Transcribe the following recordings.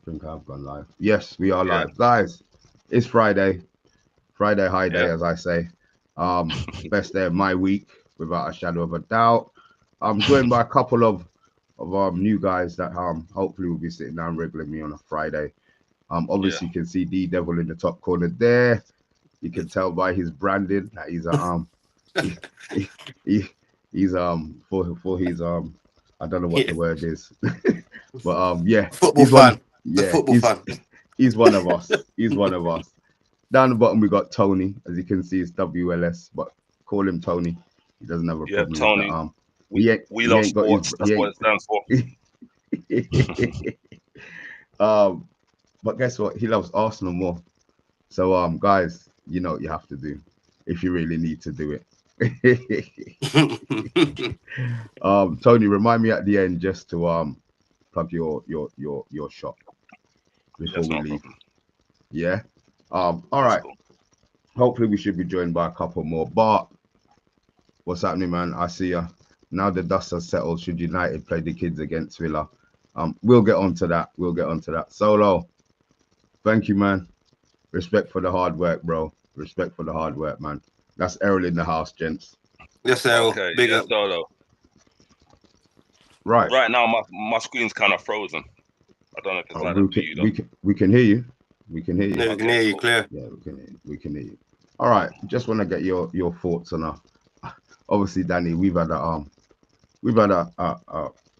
think I've gone live. Yes, we are Yeah. live. Guys, it's Friday. Friday high day, Yeah. as I say. Best day of my week, without a shadow of a doubt. I'm joined by a couple of new guys that hopefully will be sitting down regularly with me on a Friday. Yeah. Obviously you can see D Devil in the top corner there. You can tell by his branding that he's a he, he, he- he's for his I don't know what Yeah, the word is. But yeah, football he's one. fan. The Yeah, football fan. he's one of us. He's one of us. Down the bottom we got Tony. As you can see, it's WLS, but call him Tony. He doesn't have a Yeah. problem with that. Tony. He ain't We he love ain't got his sports. That's he what ain't. it stands for. um, but guess what? He loves Arsenal more. So guys, you know what you have to do if you really need to do it. Tony, remind me at the end just to plug your shop before That's we not a leave. problem. Yeah. All That's right. cool. Hopefully we should be joined by a couple more. But what's happening, man? I see ya. Now the dust has settled. Should United play the kids against Villa? We'll get onto that. We'll get onto that. Solo, thank you, man. Respect for the hard work, bro. Respect for the hard work, man. That's Errol in the house, gents. Yes, Errol. Okay. Big Yeah. up. Solo. Right. Right now, my screen's kind of frozen. I don't know if it's like that We for can you we though. can we can hear you. We can hear you. No, we can Okay. hear you Cool. clear. Yeah, we can hear you. We can hear you. All right. Just want to get your thoughts on obviously, Danny. We've had a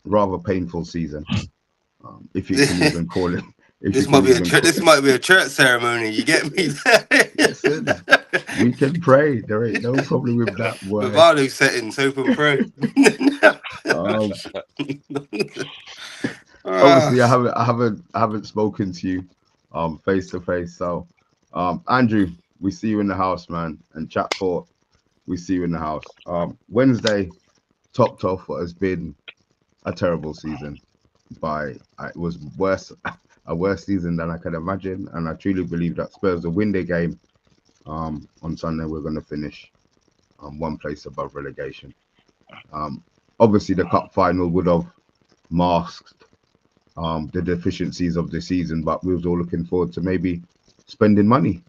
rather painful season. If you can even call it. If you This might can be a even call this might be a church ceremony. You get me? Listen, we can pray. There ain't no problem with that With word. our new settings, hope and pray. Um, Ah, obviously, I haven't spoken to you, face to face. So, Andrew, we see you in the house, man, and chat for we see you in the house. Wednesday topped off what has been a terrible season. It was worse, a worse season than I could imagine, and I truly believe that Spurs will win their game. On Sunday, we're going to finish one place above relegation. Um, obviously, the cup final would have masked the deficiencies of the season, but we was all looking forward to maybe spending money.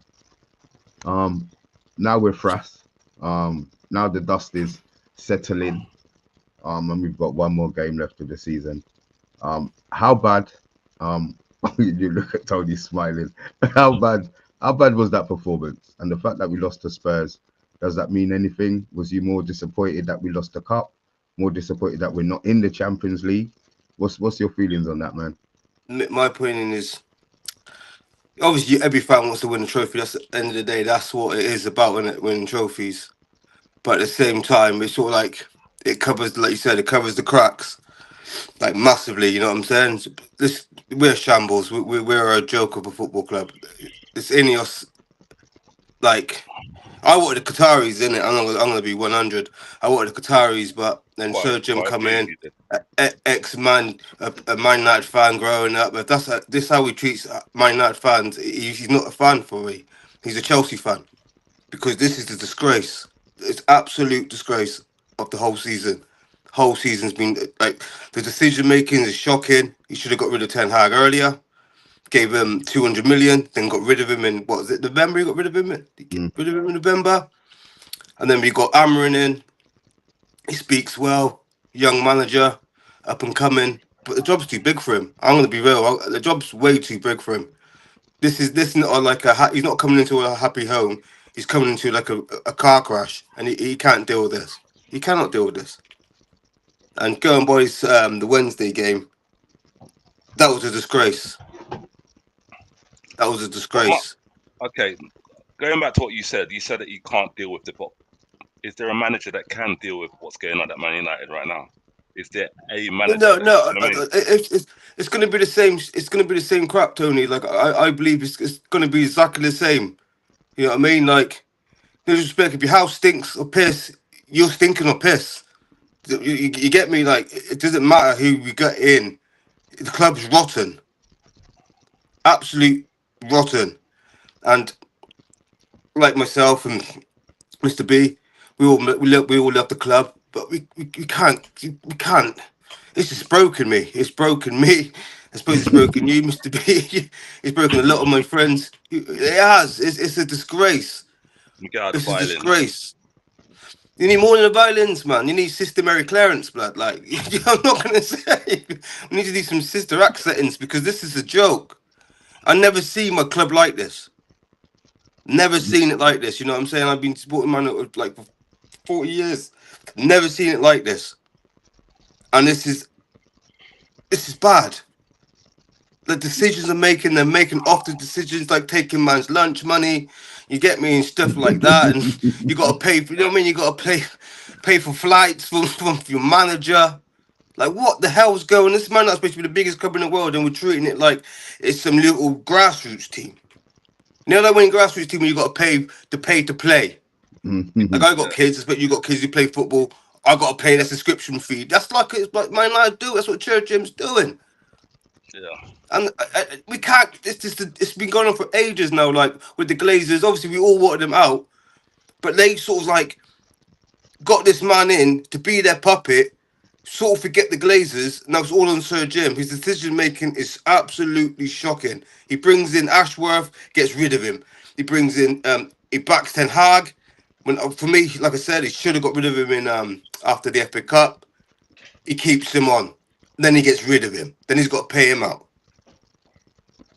Um, now we're frass. Now the dust is settling, and we've got one more game left of the season. How bad? Um, you look at Tony smiling. How bad? How bad was that performance? And the fact that we lost to Spurs, does that mean anything? Was you more disappointed that we lost the cup? More disappointed that we're not in the Champions League? What's your feelings on that, man? my opinion is obviously every fan wants to win a trophy. That's at the end of the day. That's what it is about, when it winning trophies. But at the same time, it's sort of like it covers, like you said, it covers the cracks like massively. You know what I'm saying? This we're shambles. We're a joke of a football club. It's Ineos. Like I wanted the Qataris in it. I'm gonna be 100. I wanted the Qataris, but then Sergio Quite a come few. in. You did. Ex man, a Man United fan growing up. If this how he treats Man United fans, he's not a fan for me. He's a Chelsea fan, because this is the disgrace. It's absolute disgrace of the whole season. Whole season's been like, the decision making is shocking. He should have got rid of Ten Hag earlier. Gave him 200 million, then got rid of him in, what was it, November? He got rid of him. He get Mm, rid of him in November, and then we got Amarin in. He speaks well, young manager, up and coming, but the job's too big for him. I'm gonna be real. The job's way too big for him. This is not like he's not coming into a happy home. He's coming into like a car crash, and he can't deal with this. He cannot deal with this. And going boys, the Wednesday game, that was a disgrace. That was a But disgrace. okay, going back to what you said that you can't deal with the bot. Is there a manager that can deal with what's going on at Man United right now? Is there a No, manager no, there? no. You know what I mean? It's going to be the same. It's going to be the same crap, Tony. Like I believe it's going to be exactly the same. You know what I mean? Like, no disrespect, if your house stinks or piss, you're stinking or piss. You get me? Like, it doesn't matter who we get in. The club's rotten, absolute rotten. And like myself and Mr. B, we all love the club, but we can't. It's just broken me. It's broken me. I suppose it's broken you, Mr. B. It's broken a lot of my friends. It has. It's a disgrace. You get out the It's a violins. disgrace. You need more than the violins, man. You need systematic clearance, blood. Like, I'm not going to say. We need to do some sister act settings because this is a joke. I never see my club like this. Never seen it like this. You know what I'm saying? I've been supporting Man Utd like for 40 years. Never seen it like this. And this is bad. The decisions they're making off the decisions, like taking man's lunch money, you get me, and stuff like that. And you got to pay for, you know what I mean? You got to pay for flights from your manager. Like, what the hell's going? This man that's supposed to be the biggest club in the world, and we're treating it like it's some little grassroots team. You know that when grassroots team, when you got to pay to play. Like, I got kids, but you got kids who play football. I got to pay their subscription fee. That's like it's like Man Utd do. That's what Church Gym's doing. Yeah. And we can't. It's been going on for ages now. Like with the Glazers, obviously we all wanted them out, but they sort of like got this man in to be their puppet. Sort of forget the Glazers. Now it's all on Sir Jim. His decision making is absolutely shocking. He brings in Ashworth, gets rid of him. He brings in he backs Ten Hag. When for me, like I said, he should have got rid of him in after the FA Cup. He keeps him on. Then he gets rid of him. Then he's got to pay him out.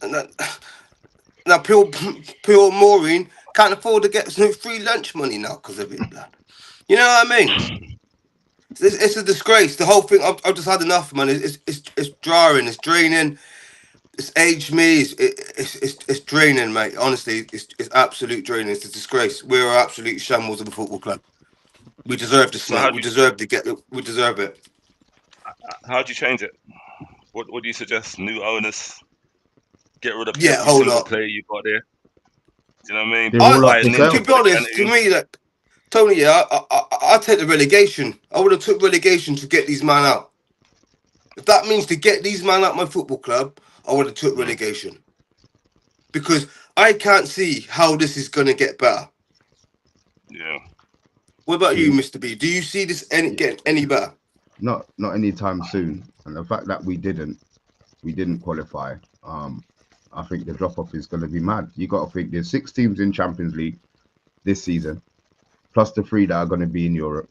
And now Pure Maureen can't afford to get some free lunch money now because of it, blood. You know what I mean? It's a disgrace. The whole thing. I've just had enough, man. It's drying. It's draining. It's aged me. It's draining, mate. Honestly, it's absolute draining. It's a disgrace. We're absolute shambles of a football club. We deserve this, So mate. We deserve to get. We deserve it. how do you change it? What do you suggest? New owners, get rid of Yeah, every hold single up. player you got there. Do you know what I mean? They're all up for sale. To be honest, to me, like Tony, yeah, I take the relegation. I would have took relegation to get these man out. If that means to get these man out my football club, I would have took relegation. Because I can't see how this is gonna get better. Yeah. What about you, Mr. B? Do you see this getting any better? Not anytime soon. And the fact that we didn't qualify, I think the drop off is going to be mad. You got to think there's 6 teams in Champions League this season, plus the 3 that are going to be in Europe.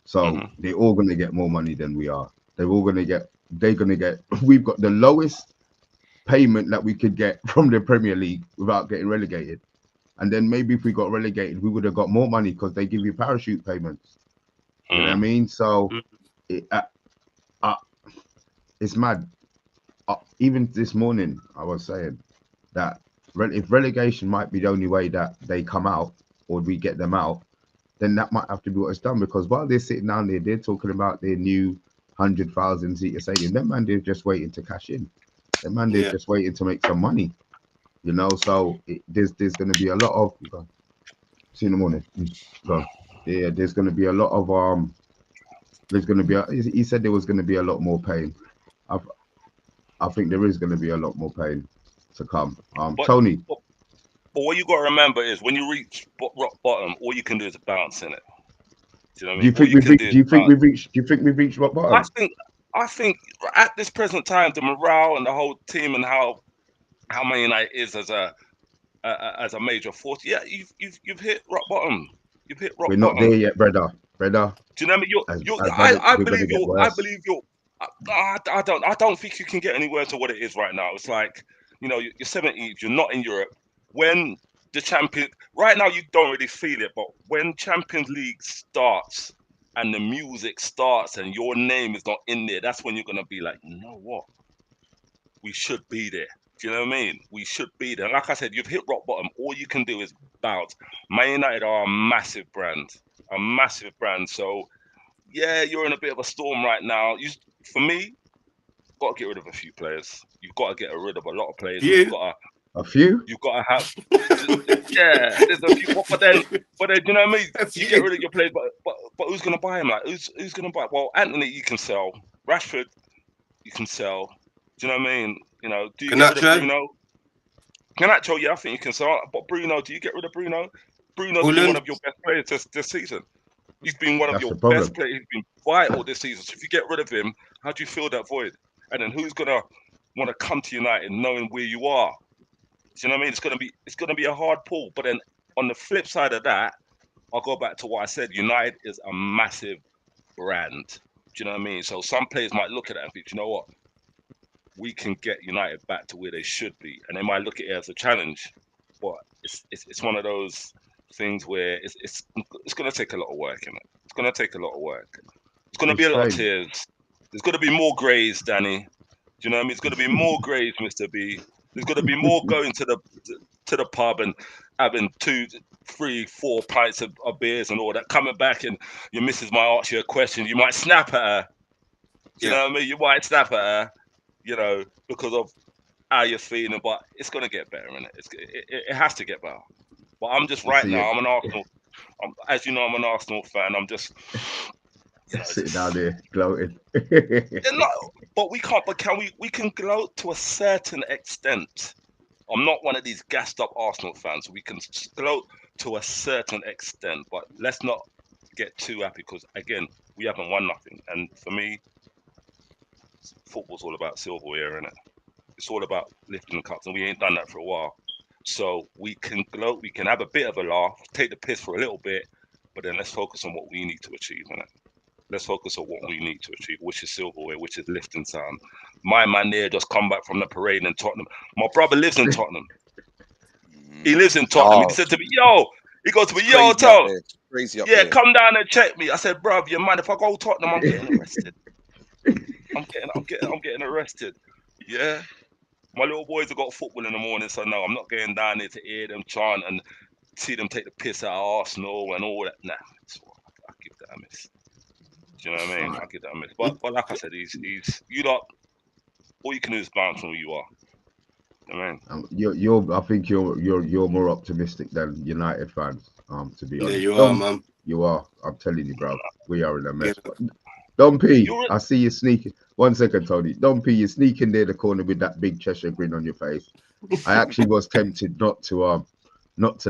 So they're all going to get more money than we are. They're going to get. We've got the lowest payment that we could get from the Premier League without getting relegated. And then maybe if we got relegated, we would have got more money because they give you parachute payments. You know what I mean? So it's mad. Even this morning, I was saying that if relegation might be the only way that they come out or we get them out, then that might have to be what it's done. Because while they're sitting down there, they're talking about their new 100,000-seater stadium. Them man, they're just waiting to cash in. Them man, they're just waiting to make some money. You know, so there's going to be a lot of. See you in the morning. Yeah, there's going to be a lot of There's going to be. He said there was going to be a lot more pain. I think there is going to be a lot more pain to come. Tony. But what you got to remember is when you reach rock bottom, all you can do is bounce in it. Do you know what I mean? Do you think we've reached rock bottom? I think at this present time, the morale and the whole team and how Man United is as a major force. Yeah, you've hit rock bottom. You've hit rock bottom. We're not there yet, brother. Do you know what I mean? I believe you're. I don't think you can get any worse than what it is right now. It's like, you know, you're 17th. You're not in Europe. When the champion right now, you don't really feel it, but when Champions League starts and the music starts and your name is not in there, that's when you're gonna be like, you know what? We should be there. Do you know what I mean? We should be there. Like I said, you've hit rock bottom. All you can do is bounce. Man United are a massive brand. So, yeah, you're in a bit of a storm right now. For me, got to get rid of a few players. You've got to get rid of a lot of players. You've got to have. Yeah, there's a few. But then, you know what I mean? You get rid of your players, but who's gonna buy him? Like, who's gonna buy? Well, Anthony, you can sell. Rashford, you can sell. Do you know what I mean? You know, do you get rid of Bruno? Garnacho, yeah, I think you can sell. But Bruno, do you get rid of Bruno? Bruno's been one of your best players this season. He's been one of your best players. He's been vital this season. So if you get rid of him, how do you fill that void? And then who's gonna want to come to United knowing where you are? Do you know what I mean? It's gonna be a hard pull. But then on the flip side of that, I'll go back to what I said. United is a massive brand. Do you know what I mean? So some players might look at that and think, you know what? We can get United back to where they should be, and they might look at it as a challenge. But it's one of those things where it's going to take a lot of work in it. It's going to take a lot of work. It's going to be a lot of tears. There's going to be more greys, Danny. Do you know what I mean? It's going to be more greys, Mr. B. There's going to be more going to the pub and having 2, 3, 4 pints of beers and all that. Coming back and your missus might ask you a question. You might snap at her. You know what I mean? You might snap at her. You know, because of how you're feeling, but it's gonna get better, innit? It has to get better. But I'm just now. I'm an Arsenal. As you know, I'm an Arsenal fan. I'm just sitting down there gloating. But we can't. But can we? We can gloat to a certain extent. I'm not one of these gassed up Arsenal fans. We can gloat to a certain extent, but let's not get too happy because again, we haven't won nothing. And for me, football's all about silverware, innit? It's all about lifting the cups, and we ain't done that for a while. So we can gloat, we can have a bit of a laugh, take the piss for a little bit, but then let's focus on what we need to achieve, innit? Let's focus on what we need to achieve, which is silverware, which is lifting time. My man there just come back from the parade in Tottenham. My brother lives in Tottenham. He lives in Tottenham. He said to me, he goes to me, Tom. Crazy up there. there. Come down and check me. I said, bruv, you mind if I go to Tottenham? I'm getting arrested. I'm getting arrested. Yeah. My little boys have got football in the morning, so no, I'm not going down there to hear them chant and see them take the piss out of Arsenal and all that. Nah, I give that a miss. Do you know what I mean? I give that a miss. But like I said, he's you lot. All you can do is bounce from who you are. You know what I mean? I think you're more optimistic than United fans. To be honest, you are, man. You are. I'm telling you, bro. We are in a mess. Yeah. Don P, I see you sneaking. 1 second, Tony. Don P, you're sneaking near the corner with that big Cheshire grin on your face. I actually was tempted not to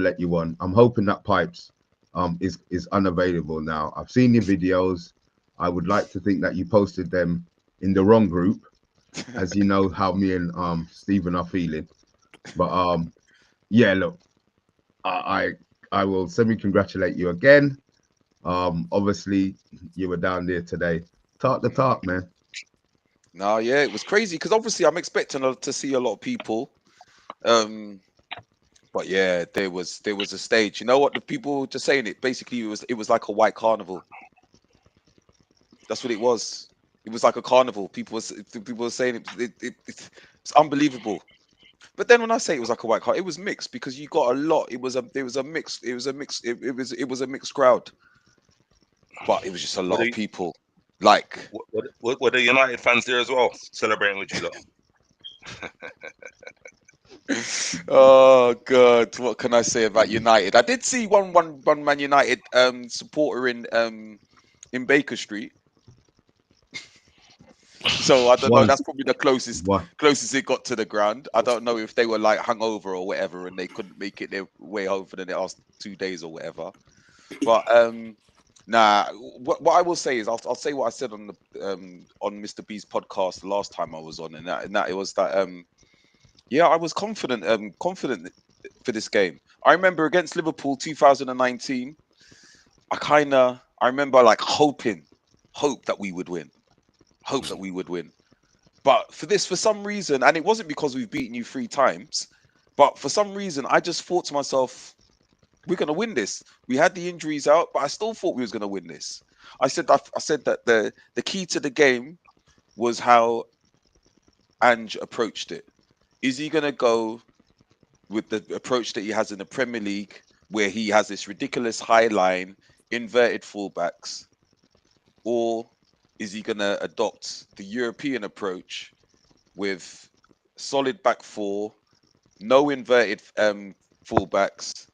let you on. I'm hoping that Pipes is unavailable now. I've seen your videos. I would like to think that you posted them in the wrong group, as you know how me and Stephen are feeling. But yeah, look, I will semi-congratulate you again. Obviously you were down there today. Talk the talk, man. No, yeah, it was crazy because obviously I'm expecting to see a lot of people. But yeah, there was a stage. You know what? The people just saying it. Basically, it was like a white carnival. That's what it was. It was like a carnival. People were saying it's unbelievable. But then when I say it was like a white carnival, it was mixed because you got a lot. It was a mixed crowd. But it was just a lot of people. Like, were the United fans there as well, celebrating with you lot? Oh God, what can I say about United? I did see one Man United supporter in Baker Street. So I don't know. That's probably the closest it got to the ground. I don't know if they were like hungover or whatever, and they couldn't make it their way over the last 2 days or whatever. But nah. What I will say is I'll say what I said on Mr. B's podcast the last time I was on, and that it was that yeah, I was confident for this game. I remember against Liverpool 2019. I remember like hope that we would win. But for some reason, and it wasn't because we've beaten you 3 times, but for some reason, I just thought to myself, we're going to win this. We had the injuries out, but I still thought we was going to win this. I said that the key to the game was how Ange approached it. Is he going to go with the approach that he has in the Premier League, where he has this ridiculous high line, inverted fullbacks, or is he going to adopt the European approach with solid back 4, no inverted fullbacks,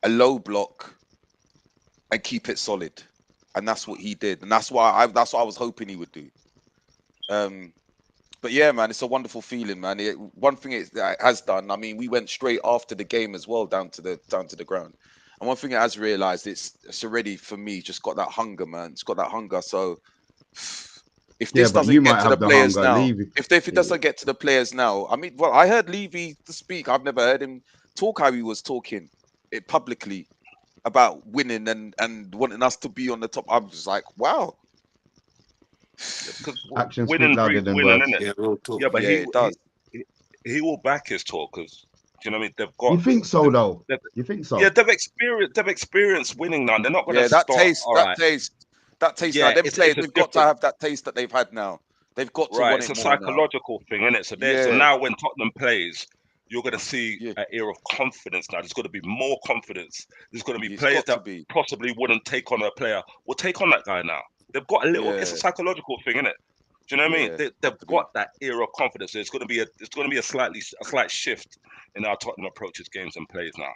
a low block, and keep it solid? And that's what he did, and that's what I was hoping he would do. But yeah, man, it's a wonderful feeling, man. One thing it has done. I mean, we went straight after the game as well down to the ground, And one thing I has realised, it's already for me just got that hunger, man. It's got that hunger. So if this but you doesn't get might to the have the players hunger, now, Levy. if it doesn't get to the players now, I mean, well, I heard Levy to speak. I've never heard him talk how he was talking it publicly about winning and wanting us to be on the top. I'm just like, wow. Because Actions speak winning louder breeds than winning, words. isn't it? Yeah, real talk. Yeah, but Yeah, it does. he will back his talk because you know what I mean. You think so, though? They've, You think so? yeah, they've experienced winning now. They're not going to Yeah, that start. taste, All that right, taste, that taste. Now, yeah, them players, it's a they've got to different. have that taste that they've had now. They've got to Right, want it's it a more now. psychological thing, isn't it? So Yeah, now when Tottenham plays, you're going to see yeah, an era of confidence now. There's going to be more confidence. There's going to be it's players got that to be. possibly wouldn't take on a player will take on that guy now. They've got a little. It's a Yeah, psychological thing, isn't it? Do you know what I mean? yeah, They've got to be. got that era of confidence. So it's going to be a slight shift in how Tottenham approaches games and plays now.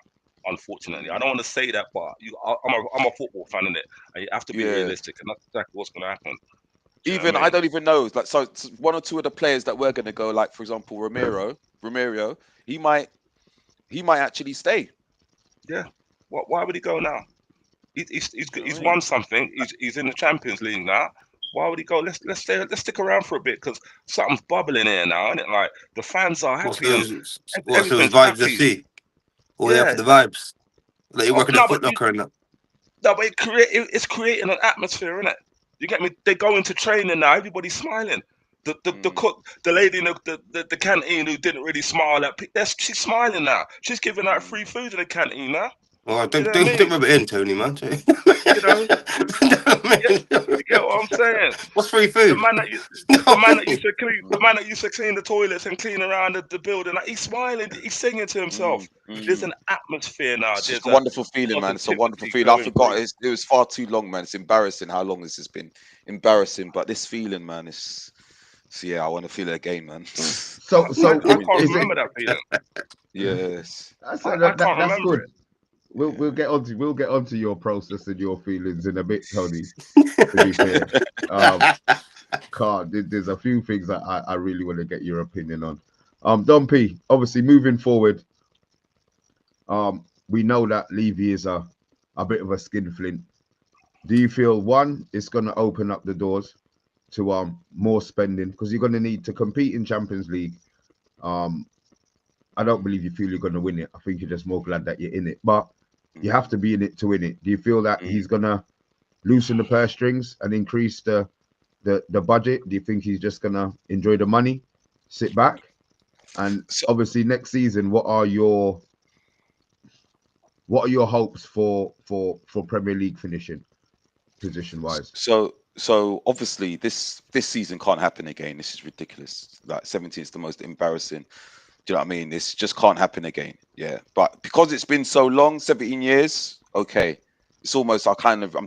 Unfortunately, I don't want to say that, but I'm a football fan in it, and you have to be Yeah. realistic, and that's exactly what's going to happen. Do you know Even what I I mean? don't even know. Like, so one or two of the players that we're gonna go, like for example, Romero, he might actually stay. Yeah. Why would he go now? You know what He's I mean? won something. He's in the Champions League now. Why would he go? Let's stick around for a bit because something's bubbling here now, isn't it? Like the fans are What's happy and those? What's those everything's vibes they happy. see? All there for Yeah. the vibes. Like you Oh, work in a no, Foot Locker and that. it's creating an atmosphere, isn't it? You get me? They go into training now. Everybody's smiling. The Mm. cook, the lady in the canteen who didn't really smile she's smiling now. She's giving out free food in the canteen now. Oh, Do you know what I don't mean? rub it in, Tony, man. You know, yeah, you get what I'm saying? What's free The food? man that you, the No, man that used to Mm. clean the toilets and clean around the building, like, he's smiling, he's singing to himself. Mm. There's Mm. an atmosphere now. It's just There's a a wonderful feeling, man. It's a wonderful positivity feeling. I going forgot through. it was far too long, man. It's embarrassing how long this has been. Embarrassing, but this feeling, man, is. So yeah, I want to feel it again, man. So I can't is it? remember that feeling. Yes. I can't That's remember good. it. We'll Yeah. get onto your process and your feelings in a bit, Tony. To be fair, there's a few things that I really want to get your opinion on. Don P, obviously moving forward, we know that Levy is a bit of a skinflint. Do you feel one, it's going to open up the doors to more spending because you're going to need to compete in Champions League? I don't believe you feel you're going to win it. I think you're just more glad that you're in it, but you have to be in it to win it. Do you feel that he's going to loosen the purse strings and increase the budget? Do you think he's just going to enjoy the money, sit back? And So, obviously next season, what are your hopes for Premier League finishing position wise? so obviously this season can't happen again. This is ridiculous. Like 17 is the most embarrassing. Do you know what I mean? This just can't happen again. Yeah, but because it's been so long, 17 years. Okay, it's almost I'm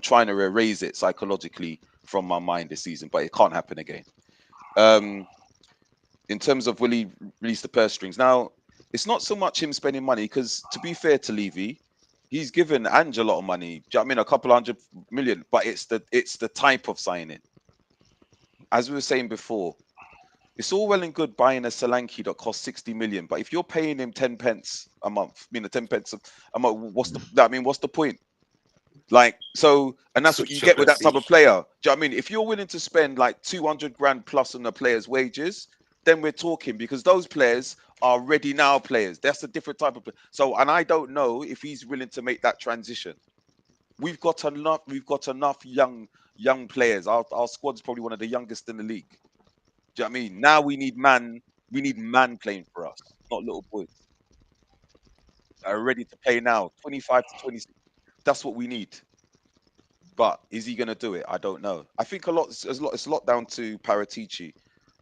trying to erase it psychologically from my mind this season, but it can't happen again. In terms of will he release the purse strings? Now, it's not so much him spending money because, to be fair to Levy, he's given Ange a lot of money. Do you know what I mean? A couple 100 million, but it's the type of signing. As we were saying before, it's all well and good buying a Solanke that costs 60 million, but if you're paying him 10 pence a month, 10 pence a month, what's the point? Like, so, and that's what you Such a get with that type of message. player. Do you know what I mean? If you're willing to spend like 200 grand plus on the player's wages, then we're talking because those players are ready now players. That's a different type of player. So, and I don't know if he's willing to make that transition. We've got enough young players. Our squad's probably one of the youngest in the league. Do you know what I mean? Now we need man playing for us, not little boys that are ready to play now, 25 to 26. That's what we need. But is he going to do it? I don't know. I think it's a lot down to Paratici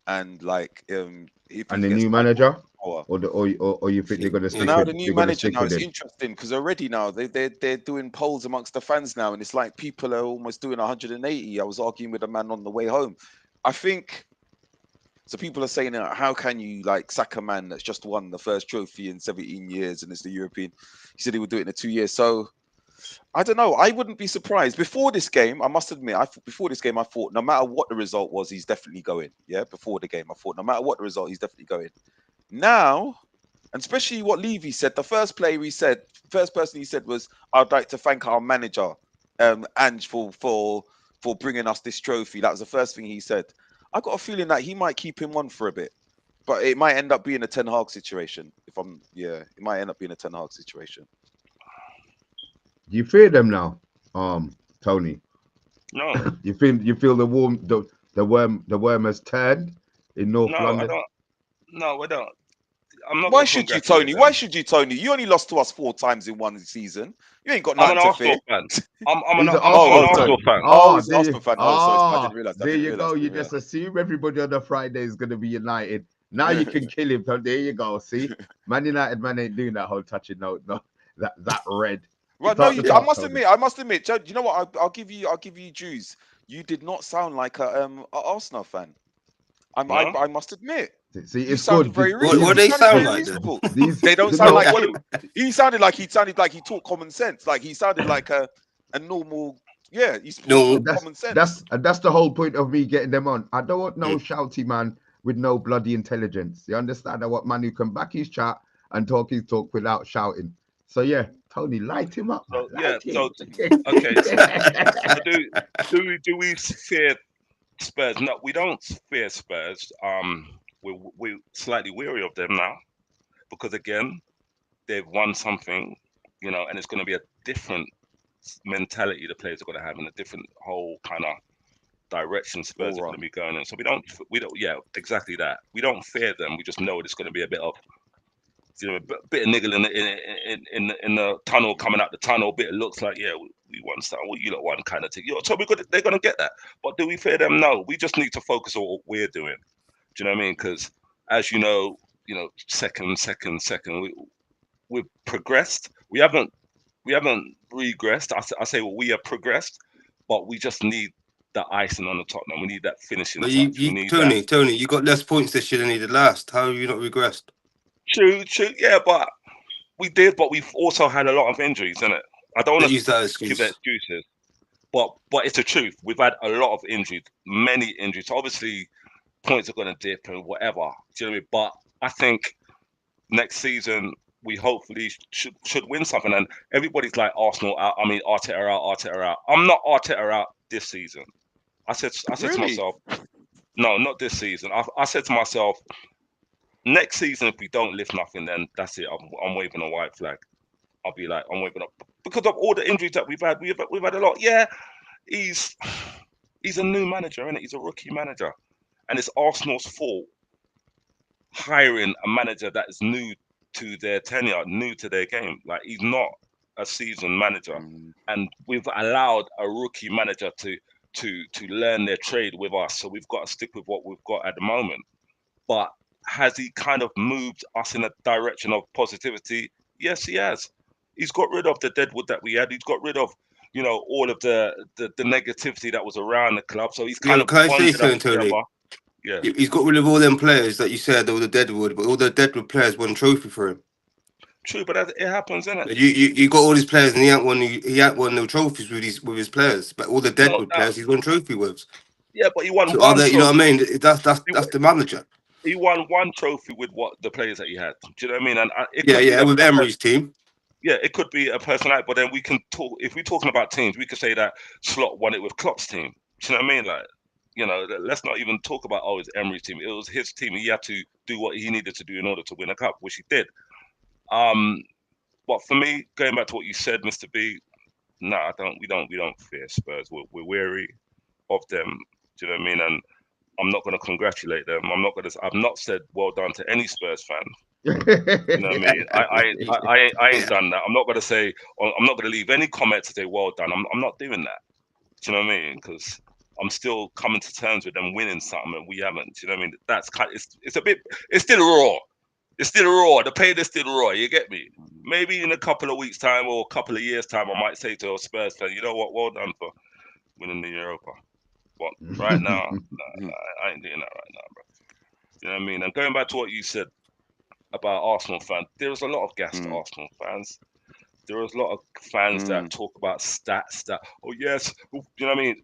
and like if he And the gets new time manager, power. or you think they're going to So stick now with the new manager now him? it's interesting because already now they're doing polls amongst the fans now, and it's like people are almost doing 180. I was arguing with a man on the way home. I think so. People are saying, how can you like sack a man that's just won the first trophy in 17 years and it's the European? He said he would do it in 2 years. So I don't know. I wouldn't be surprised. Before this game, I must admit, before this game, I thought no matter what the result was, he's definitely going. Yeah, before the game, I thought no matter what the result, he's definitely going. Now, And especially what Levy said, the first person he said was, "I'd like to thank our manager, Ange, for bringing us this trophy." That was the first thing he said. I got a feeling that he might keep him on for a bit, but it might end up being a Ten Hag situation. It might end up being a Ten Hag situation. Do you fear them now, Tony? No. You feel the worm has turned in North London? I don't. I'm not. Why should you, Tony? Why should you, Tony? You only lost to us 4 times in one season. You ain't got nothing to fear. I'm an Arsenal Arsenal fan. Oh, he's an Arsenal fan. Oh, sorry, I didn't realize. There you go. You just assume everybody on the Friday is going to be United. Now you can kill him. There you go. See, Man United man ain't doing that whole touching no that red. Right, no, I must admit. Joe, you know what? I'll give you dues. You did not sound like a Arsenal fan. I must admit. See, you it's sounded good. very reasonable. What do they sound like? They don't sound like he sounded like he talked common sense. Like he sounded like a normal. Yeah, he's common sense. That's the whole point of me getting them on. I don't want no shouty man with no bloody intelligence. You understand? I want man who can back his chat and talk his talk without shouting. So yeah, Tony, light him up. So, okay. Do we fear Spurs? No, we don't fear Spurs. We're slightly weary of them now because again, they've won something, and it's going to be a different mentality the players are going to have in a different whole kind of direction Spurs are going to be going in. So we don't, yeah, exactly that. We don't fear them. We just know it's going to be a bit of, a bit of niggle in the tunnel, coming out the tunnel. Bit of looks like, yeah, we won something. Well, you lot won kind of thing. So they're going to get that. But do we fear them? No. We just need to focus on what we're doing. Do you know what I mean? Because as you know, second. We've progressed. We haven't regressed. I say we have progressed, but we just need the icing on the top now. We need that finishing touch. Tony, you got less points this year than you did last. How have you not regressed? True. Yeah, but we did. But we've also had a lot of injuries, innit? I don't want to use that excuse. Give that excuses, but it's the truth. We've had a lot of injuries, many injuries. So obviously, points are going to dip and whatever. Do you know what I mean? But I think next season we hopefully should win something. And everybody's like Arsenal out. I mean Arteta out. I'm not Arteta out this season. I said to myself, no, not this season. I said to myself, next season if we don't lift nothing, then that's it. I'm waving a white flag. I'll be like, I'm waving up because of all the injuries that we've had. We've had a lot. Yeah, he's a new manager, isn't it? He's a rookie manager, and it's Arsenal's fault hiring a manager that is new to their tenure, new to their game. Like he's not a seasoned manager, and we've allowed a rookie manager to learn their trade with us. So we've got to stick with what we've got at the moment. But has he kind of moved us in a direction of positivity? Yes, he has. He's got rid of the deadwood that we had. He's got rid of, all of the negativity that was around the club. So he's kind of. Can I say something, Tony? Yeah. He's got rid of all them players that you said, all the deadwood, but all the deadwood players won trophy for him. True, but it happens, isn't it? You got all these players, and he ain't won no trophies with his players. But all the deadwood players, he's won trophy with. Yeah, but he won so one. You know what I mean? That's the manager. He won one trophy with the players that he had. Do you know what I mean? And with Emery's team. Yeah, it could be a personality, but then we can talk. If we're talking about teams, we could say that Slot won it with Klopp's team. Do you know what I mean? Like, let's not even talk about it's Emery's team. It was his team. He had to do what he needed to do in order to win a cup, which he did. But for me, going back to what you said, Mr. B, no, I don't. We don't fear Spurs. We're wary of them. Do you know what I mean? And I'm not going to congratulate them. I've not said well done to any Spurs fan. You know what I mean? I ain't done that. I'm not going to say. I'm not going to leave any comment to say well done. I'm not doing that. Do you know what I mean? Because I'm still coming to terms with them winning something and we haven't. Do you know what I mean? That's it's a bit. It's still raw. It's still raw. The pain is still raw. You get me? Maybe in a couple of weeks' time or a couple of years' time, I might say to a Spurs fan, you know what? Well done for winning the Europa. But right now, I ain't doing that right now, bro. You know what I mean? And going back to what you said about Arsenal fans, there was a lot of gas to Arsenal fans. There was a lot of fans that talk about stats. That, oh yes, you know what I mean?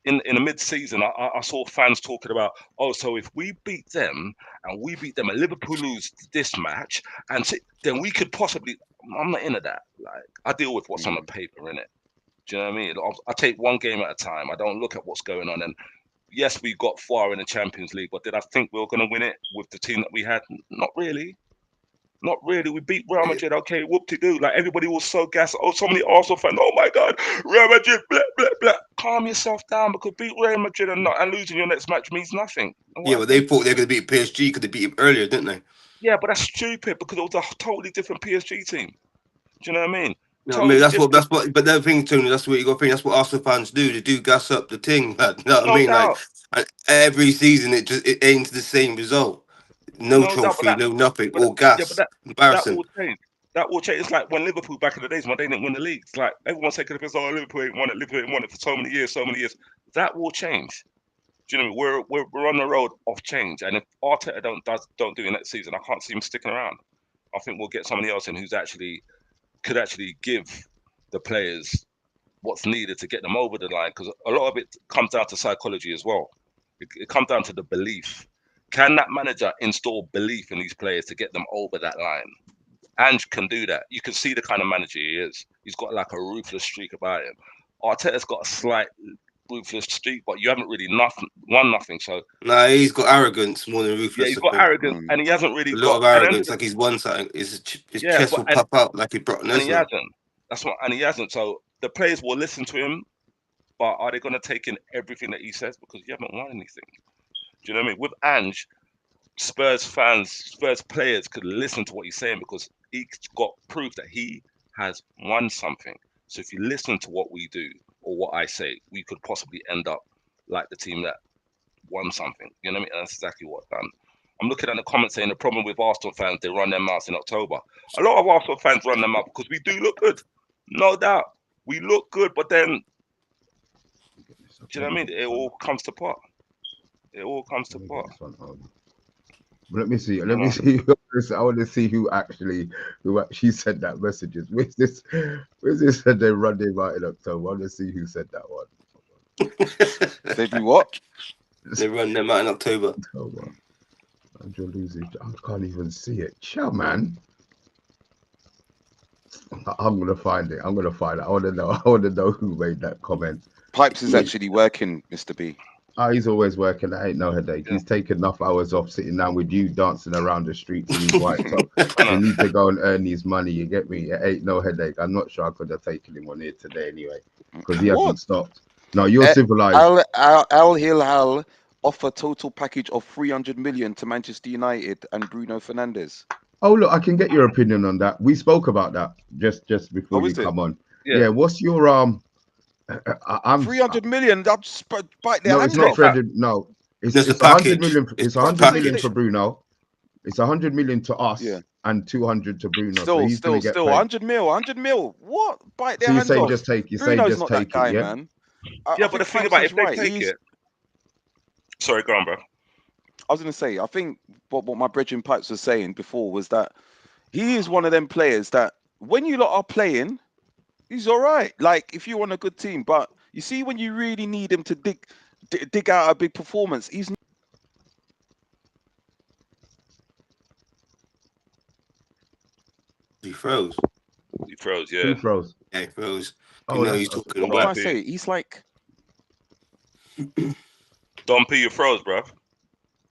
in the mid-season, I saw fans talking about, oh, so if we beat them and Liverpool lose this match, then we could possibly. I'm not into that. Like, I deal with what's on the paper, innit? Do you know what I mean? I take one game at a time. I don't look at what's going on. And yes, we got far in the Champions League, but did I think we were going to win it with the team that we had? Not really. Not really. We beat Real Madrid. Okay, whoop-de-doo. Like, everybody was so gassed. Oh, so many Arsenal fans. Oh my God, Real Madrid. Blah blah blah. Calm yourself down, because beat Real Madrid and losing your next match means nothing. Yeah, but they thought they were going to beat PSG because they beat him earlier, didn't they? Yeah, but that's stupid, because it was a totally different PSG team. Do you know what I mean? No, I mean, that's what. But the thing, Tony, that's what you got to think. That's what Arsenal fans do. They do gas up the thing. You know what I mean? Doubt. Like, every season, it aims the same result. No trophy, no nothing, all gas. Yeah, but embarrassing. That will change. That will change. It's like when Liverpool back in the days when they didn't win the league. It's like everyone's taking the piss. Oh, Liverpool ain't won it. Liverpool ain't won it for so many years. That will change. Do you know what I mean? We're on the road of change, and if Arteta don't do it next season, I can't see him sticking around. I think we'll get somebody else in who's could actually give the players what's needed to get them over the line, because a lot of it comes down to psychology as well. It comes down to the belief. Can that manager install belief in these players to get them over that line? Ange can do that. You can see the kind of manager he is. He's got like a ruthless streak about him. Arteta's got a slight ruthless streak, but you haven't really won nothing. So he's got arrogance more than ruthless. Yeah, he's got arrogance, and he hasn't really a lot of arrogance. Like he's won something. His chest will pop out like he brought. And he hasn't. And he hasn't. So the players will listen to him, but are they going to take in everything that he says, because you haven't won anything? Do you know what I mean? With Ange, Spurs players could listen to what he's saying, because he's got proof that he has won something. So if you listen to what we do or what I say, we could possibly end up like the team that won something. You know what I mean? And that's exactly what I've done. I'm looking at the comments saying the problem with Arsenal fans, they run their mouths in October. A lot of Arsenal fans run their mouth because we do look good. No doubt. We look good, but then, do you know what I mean? It all comes to pot. It all comes to pot. Let me see. I want to see who actually said that messages. Where's this said they run their mouth in October? I want to see who said that one. They do what? They run them out in October. I can't even see it. Chow, man. I'm gonna find it. I want to know who made that comment. Pipes is actually working, Mr. B. Oh, he's always working. That ain't no headache. Yeah. He's taking enough hours off sitting down with you, dancing around the streets in his white top. He needs to go and earn his money. You get me? It ain't no headache. I'm not sure I could have taken him on here today anyway, because he hasn't stopped. No, you're civilized. Al Hilal offer total package of 300 million to Manchester United and Bruno Fernandes. Oh, look, I can get your opinion on that. We spoke about that just before you come on. Yeah. What's your I'm 300 million. I'll just bite their hand. No, it's not 300. No, it's 100 million. It's 100 million for Bruno. It's 100 million to us, and 200 to Bruno. Still 100 mil. What? Bite their hands off. You're saying just take it, yeah? Man. Yeah, but the thing about if they take it. Sorry, go on, bro. I was going to say, I think what my brethren Pipes was saying before was that he is one of them players that when you lot are playing, he's all right. Like, if you're on a good team, but you see when you really need him to dig out a big performance, he's not. He froze. Yeah. He froze. Yeah, he froze. Oh, no, he's talking about. What can I say? He's like... Don P, you froze, bro.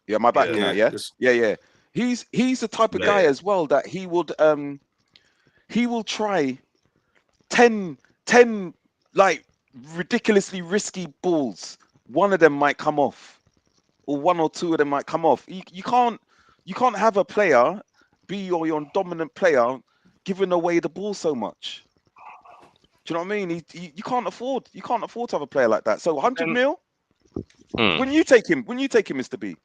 Yeah, my back now, yeah? Yeah. He's the type of guy as well that he will try 10 like ridiculously risky balls. One of them might come off, or one or two of them might come off. You can't have a player be your dominant player giving away the ball so much. Do you know what I mean? You can't afford to have a player like that. So 100 mil. When you take him, Mr. B,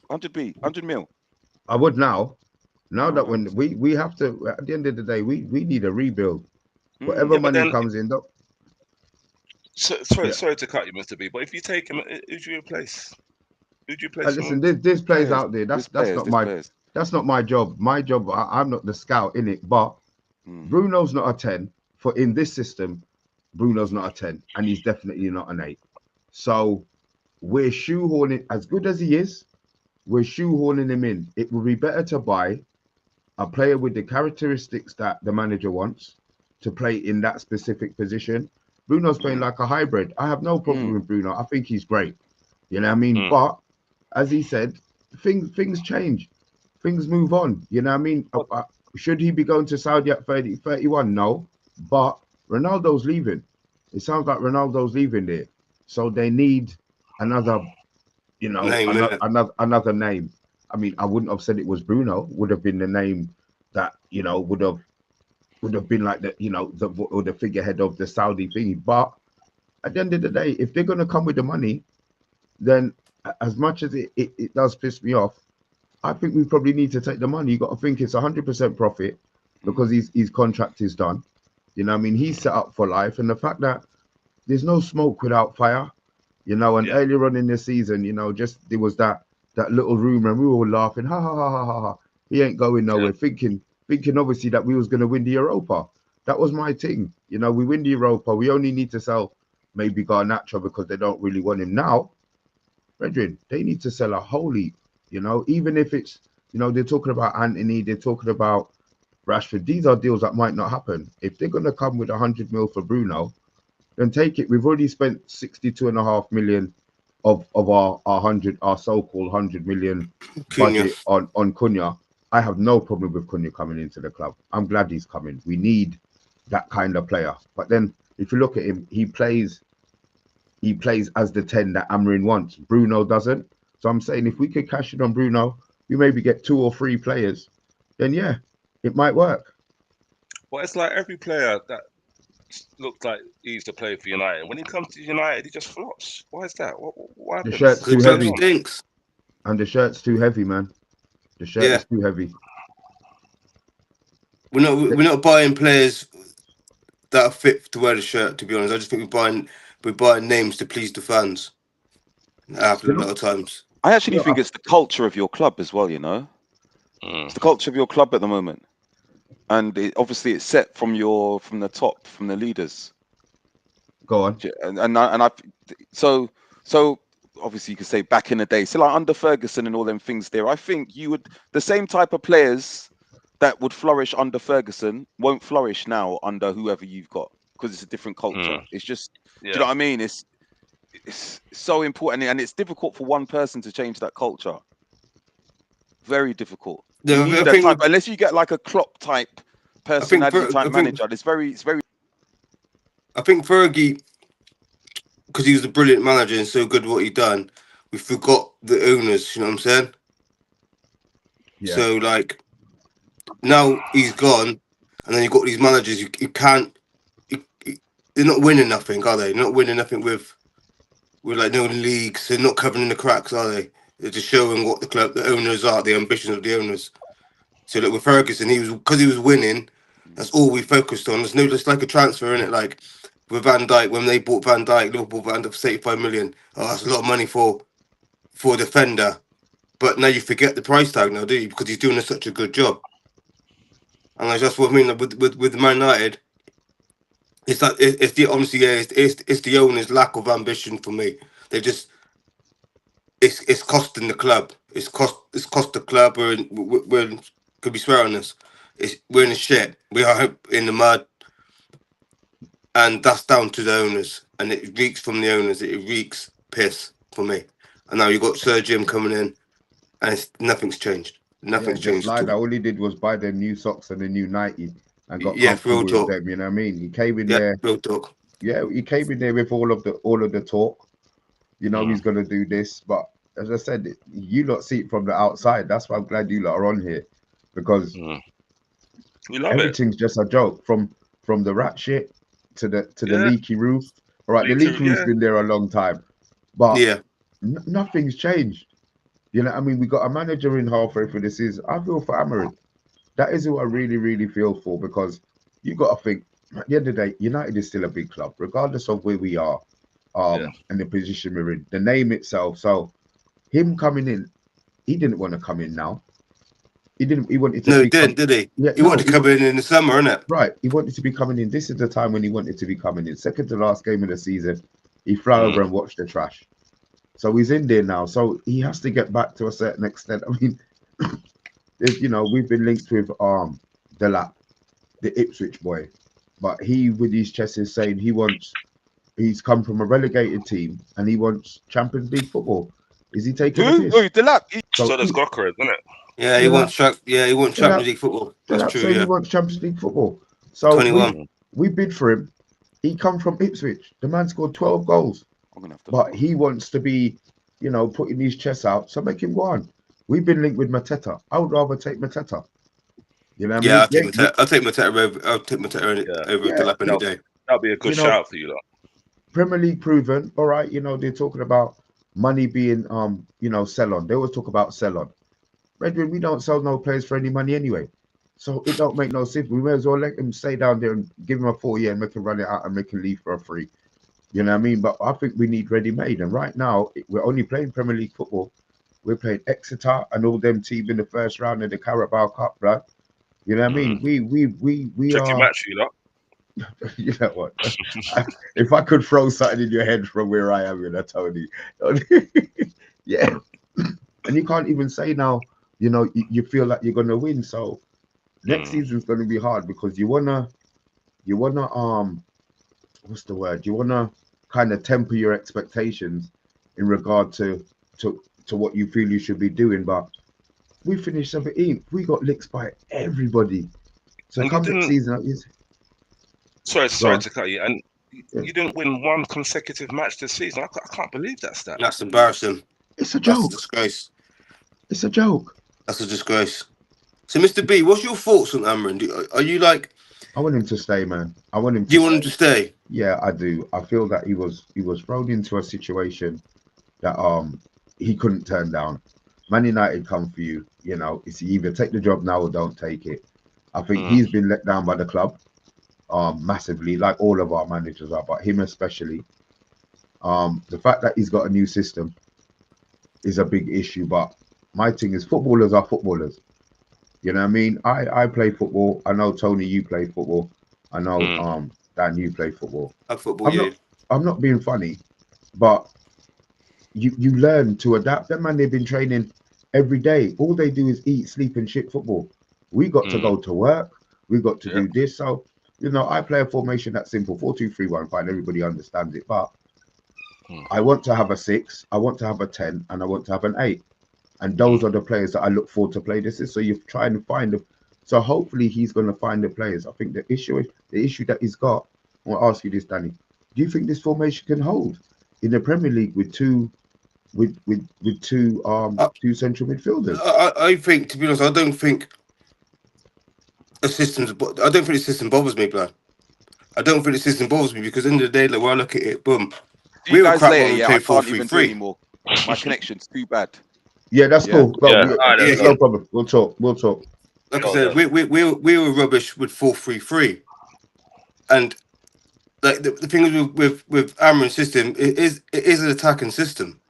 100 mil. I would now that when we have to, at the end of the day, we need a rebuild. Whatever money comes in, though. Sorry to cut you, Mr. B, but if you take him, who do you replace? Listen, there's players out there. That's not my job. My job, I'm not the scout in it, but Bruno's not a 10. For in this system, Bruno's not a 10, and he's definitely not an 8. So we're shoehorning, as good as he is, we're shoehorning him in. It would be better to buy a player with the characteristics that the manager wants to play in that specific position. Bruno's playing like a hybrid. I have no problem with Bruno. I think he's great. You know what I mean? But as he said, things change. Things move on. You know what I mean? Should he be going to Saudi at 30, 31? No. But Ronaldo's leaving. It sounds like Ronaldo's leaving there. So they need another, another name. I mean, I wouldn't have said it was Bruno. Would have been the name that, would have been like the figurehead of the Saudi thing. But at the end of the day, if they're gonna come with the money, then as much as it does piss me off, I think we probably need to take the money. You got to think it's 100% profit because his contract is done. You know what I mean? He's set up for life. And the fact that there's no smoke without fire, and earlier on in the season, just there was that little rumor and we were all laughing, ha ha ha ha ha ha. He ain't going nowhere, thinking obviously that we was going to win the Europa. That was my thing. We win the Europa. We only need to sell maybe Garnacho because they don't really want him now. Brethren, they need to sell a whole heap, even if it's, they're talking about Anthony, they're talking about Rashford. These are deals that might not happen. If they're going to come with 100 mil for Bruno, then take it. We've already spent 62.5 million of our so-called 100 million budget on Cunha. I have no problem with Cunha coming into the club. I'm glad he's coming. We need that kind of player. But then if you look at him, he plays as the 10 that Amorim wants. Bruno doesn't. So I'm saying if we could cash in on Bruno, we maybe get 2 or 3 players, then yeah, it might work. Well, it's like every player that looks like he used to play for United. When he comes to United, he just flops. Why is that? What happens? The shirt's too heavy. Stinks. And the shirt's too heavy, man. The shirt is too heavy. We're not buying players that are fit to wear the shirt, to be honest. I just think we're buying names to please the fans. That happens a lot of times. I actually think it's the culture of your club as well, It's the culture of your club at the moment. And obviously it's set from the top, from the leaders. Go on. So obviously you could say back in the day, so like under Ferguson and all them things there, I think the same type of players that would flourish under Ferguson won't flourish now under whoever you've got, because it's a different culture. It's just, do you know what I mean? It's so important, and it's difficult for one person to change that culture. Very difficult. Unless you get like a Klopp type personality type manager, it's very. I think Fergie, because he was a brilliant manager and so good at what he done, we forgot the owners. You know what I'm saying? Yeah. So like, now he's gone, and then you've got these managers. You can't. They're not winning nothing, are they? They're not winning nothing with like no leagues. They're not covering the cracks, are they? They're just showing what the owners are, the ambitions of the owners. So look, with Ferguson, because he was winning. That's all we focused on. There's no just like a transfer in it, like with Van Dijk. When they bought Van Dijk, Liverpool bought Van Dijk for 85 million. Oh, that's a lot of money for a defender. But now you forget the price tag now, do you? Because he's doing such a good job. And that's just what I mean. Like with Man United, it's like it's the owner's lack of ambition for me. They just it's costing the club. It's cost the club. We're could be swearing this. We're in the shit. We are in the mud, and that's down to the owners. And it reeks from the owners. It reeks piss for me. And now you got Sir Jim coming in, and nothing's changed. Nothing's changed. Like all he did was buy them new socks and the new Nike and got comfortable with them. You know what I mean? He came in there. Real talk. Yeah, he came in there with all of the talk. He's gonna do this, but as I said, you lot see it from the outside. That's why I'm glad you lot are on here, because everything's just a joke. From the rat shit to the leaky roof. All right, the leaky roof's been there a long time, but nothing's changed. You know what I mean? We got a manager in halfway through the season. I feel for Amorim. That is who I really, really feel for, because you got to think, at the end of the day, United is still a big club, regardless of where we are and the position we're in. The name itself. So him coming in, he didn't want to come in now. He didn't. He wanted to. No, he didn't, did he? Yeah, he wanted to come in the summer, innit? Right. He wanted to be coming in. This is the time when he wanted to be coming in. Second to last game of the season. He fly over and watch the trash. So he's in there now. So he has to get back to a certain extent. I mean, we've been linked with Delap, the Ipswich boy, but he with his chest is saying he's come from a relegated team and he wants Champions League football. Is he taking a piss? Oh, Delap. So does Gokras, isn't it? Yeah, he wants Champions League football. That's true. He wants Champions League football. So 21. We bid for him. He come from Ipswich. The man scored 12 goals. But he wants to be, putting his chest out. So make him go on. We've been linked with Mateta. I would rather take Mateta. You know what I mean? I'll take Mateta over Delap any day. That'll be a good shout for you, though. Premier League proven. All right, they're talking about money being sell on. They always talk about sell on. Brethren, we don't sell no players for any money anyway. So it don't make no sense. We may as well let him stay down there and give him a 4 year and make him run it out and make him leave for a free. You know what I mean? But I think we need ready-made. And right now, we're only playing Premier League football. We're playing Exeter and all them teams in the first round of the Carabao Cup, blood. You know what I mean? We tricky are... match, you lot. You know what? If I could throw something in your head from where I am, Tony. Yeah. And you can't even say now, you feel like you're going to win. So next season's going to be hard because you wanna what's the word? You wanna kind of temper your expectations in regard to what you feel you should be doing. But we finished 17th. We got licked by everybody. So come next season, sorry to cut you. And you didn't win one consecutive match this season. I can't believe that stat. That's embarrassing. It's a joke. That's a disgrace. It's a joke. That's a disgrace. So, Mr. B, what's your thoughts on Amrin? Are you like? I want him to stay, man. I want him. Do you want him to stay? Yeah, I do. I feel that he was thrown into a situation that he couldn't turn down. Man United come for you. It's either take the job now or don't take it. I think he's been let down by the club, massively, like all of our managers are, but him especially. The fact that he's got a new system is a big issue. But my thing is, footballers are footballers. You know what I mean? I play football. I know, Tony, you play football. I know, Dan, you play football. I'm not being funny, but you learn to adapt. Them man, they've been training every day. All they do is eat, sleep, and shit football. We got to go to work. We got to do this. So, I play a formation that's simple, 4-2-3-1. Fine, everybody understands it. But I want to have a 6, I want to have a 10, and I want to have an 8. And those are the players that I look forward to play this. So you're trying to find them. So hopefully he's going to find the players. I think the issue that he's got. I want to ask you this, Danny. Do you think this formation can hold in the Premier League with two central midfielders? I think, to be honest, I don't think the system bothers me, blood. I don't think the system bothers me because at the end of the day, like, when I look at it, boom. We were crap when we played 4-3-3 anymore. My connection's too bad. Yeah, that's cool. No problem. We'll talk. Like I said, we were rubbish with 4-3-3, and like the thing is with Amrin's system, it is an attacking system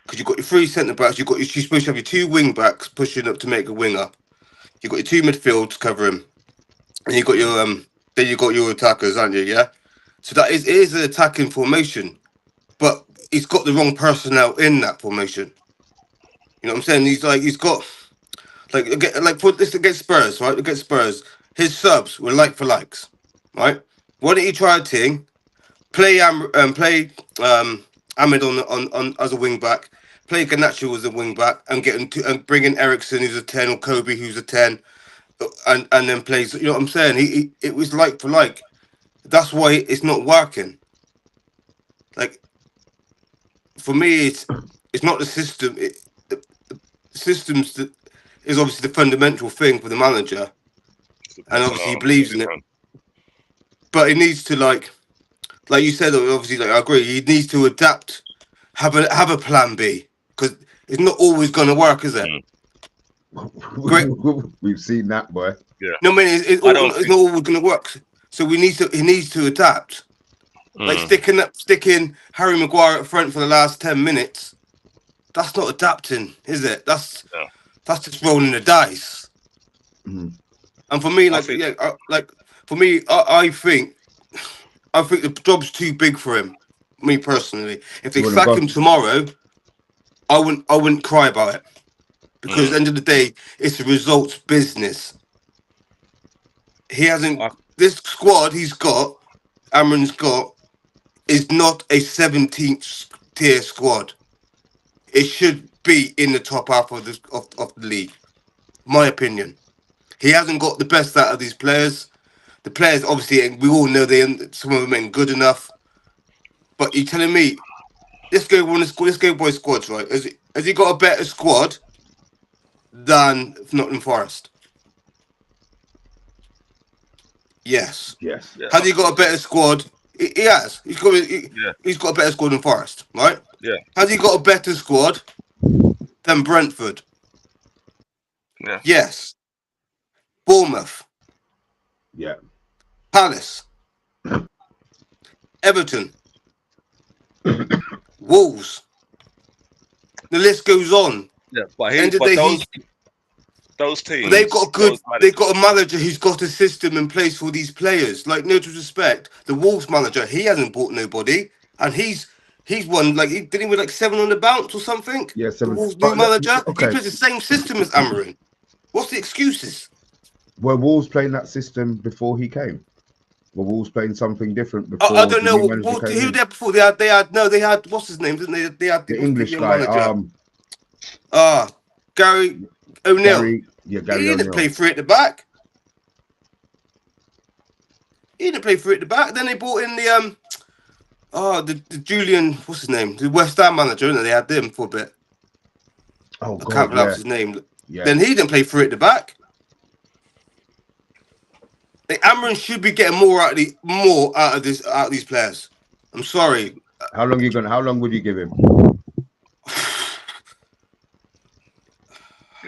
because you've got your 3 centre backs, you're supposed to have your 2 wing backs pushing up to make a winger, you've got your 2 midfields covering, and you've got your then you've got your attackers, aren't you? Yeah, so it is an attacking formation, but he's got the wrong personnel in that formation. You know what I'm saying? He's got put this against Spurs, right? Against Spurs, his subs were like for likes, right? Why don't you try a thing? Play Ahmed on as a wing back, play Garnacho as a wing back, and bring in Ericsson who's a 10 or Kobe who's a 10, and then plays. You know what I'm saying? It was like for like. That's why it's not working. Like for me, it's not the system. The systems that is obviously the fundamental thing for the manager, and obviously he believes in it. But he needs to like you said. Obviously, like I agree, he needs to adapt, have a plan B because it's not always going to work, is it? Great. We've seen that, boy. Yeah. No, I mean it's not always going to work. So he needs to adapt. Like sticking Harry Maguire up front for the last 10 minutes. That's not adapting, is it? That's just rolling the dice. And for me, I think the job's too big for him. Me personally, if they sack him tomorrow, I wouldn't cry about it, because at the end of the day, it's a results business. He hasn't. This squad he's got, Amron's got, is not a 17th tier squad. It should be in the top half of the league. My opinion. He hasn't got the best out of these players. The players, obviously, we all know some of them ain't good enough. But you're telling me, this boy squads, right? Has he got a better squad than Nottingham Forest? Yes. Yes. Has he got a better squad? He has. He's got a better squad than Forest, right? Yeah. Has he got a better squad than Brentford? Yeah. Yes. Bournemouth. Yeah. Palace. Everton. Wolves. The list goes on. Yeah, those teams. They've got a manager who's got a system in place for these players. Like, no disrespect, the Wolves manager, he hasn't bought nobody, and he's won, like, didn't he win like 7 on the bounce or something? Yeah, 7. The Wolves new manager. Okay. He plays the same system as Amarin. What's the excuses? Were Wolves playing that system before he came? Were Wolves playing something different before? I don't know. Who there before? They had what's his name? Didn't they? They had the English guy. Manager. Gary O'Neill. Gary he O'Neill. didn't play free at the back. Then they brought in the Julian, what's his name? The West Ham manager, and they had him for a bit. Oh, I can't pronounce his name. Yeah. Then he didn't play free at the back. Amarin should be getting more out of these players. I'm sorry. How long would you give him?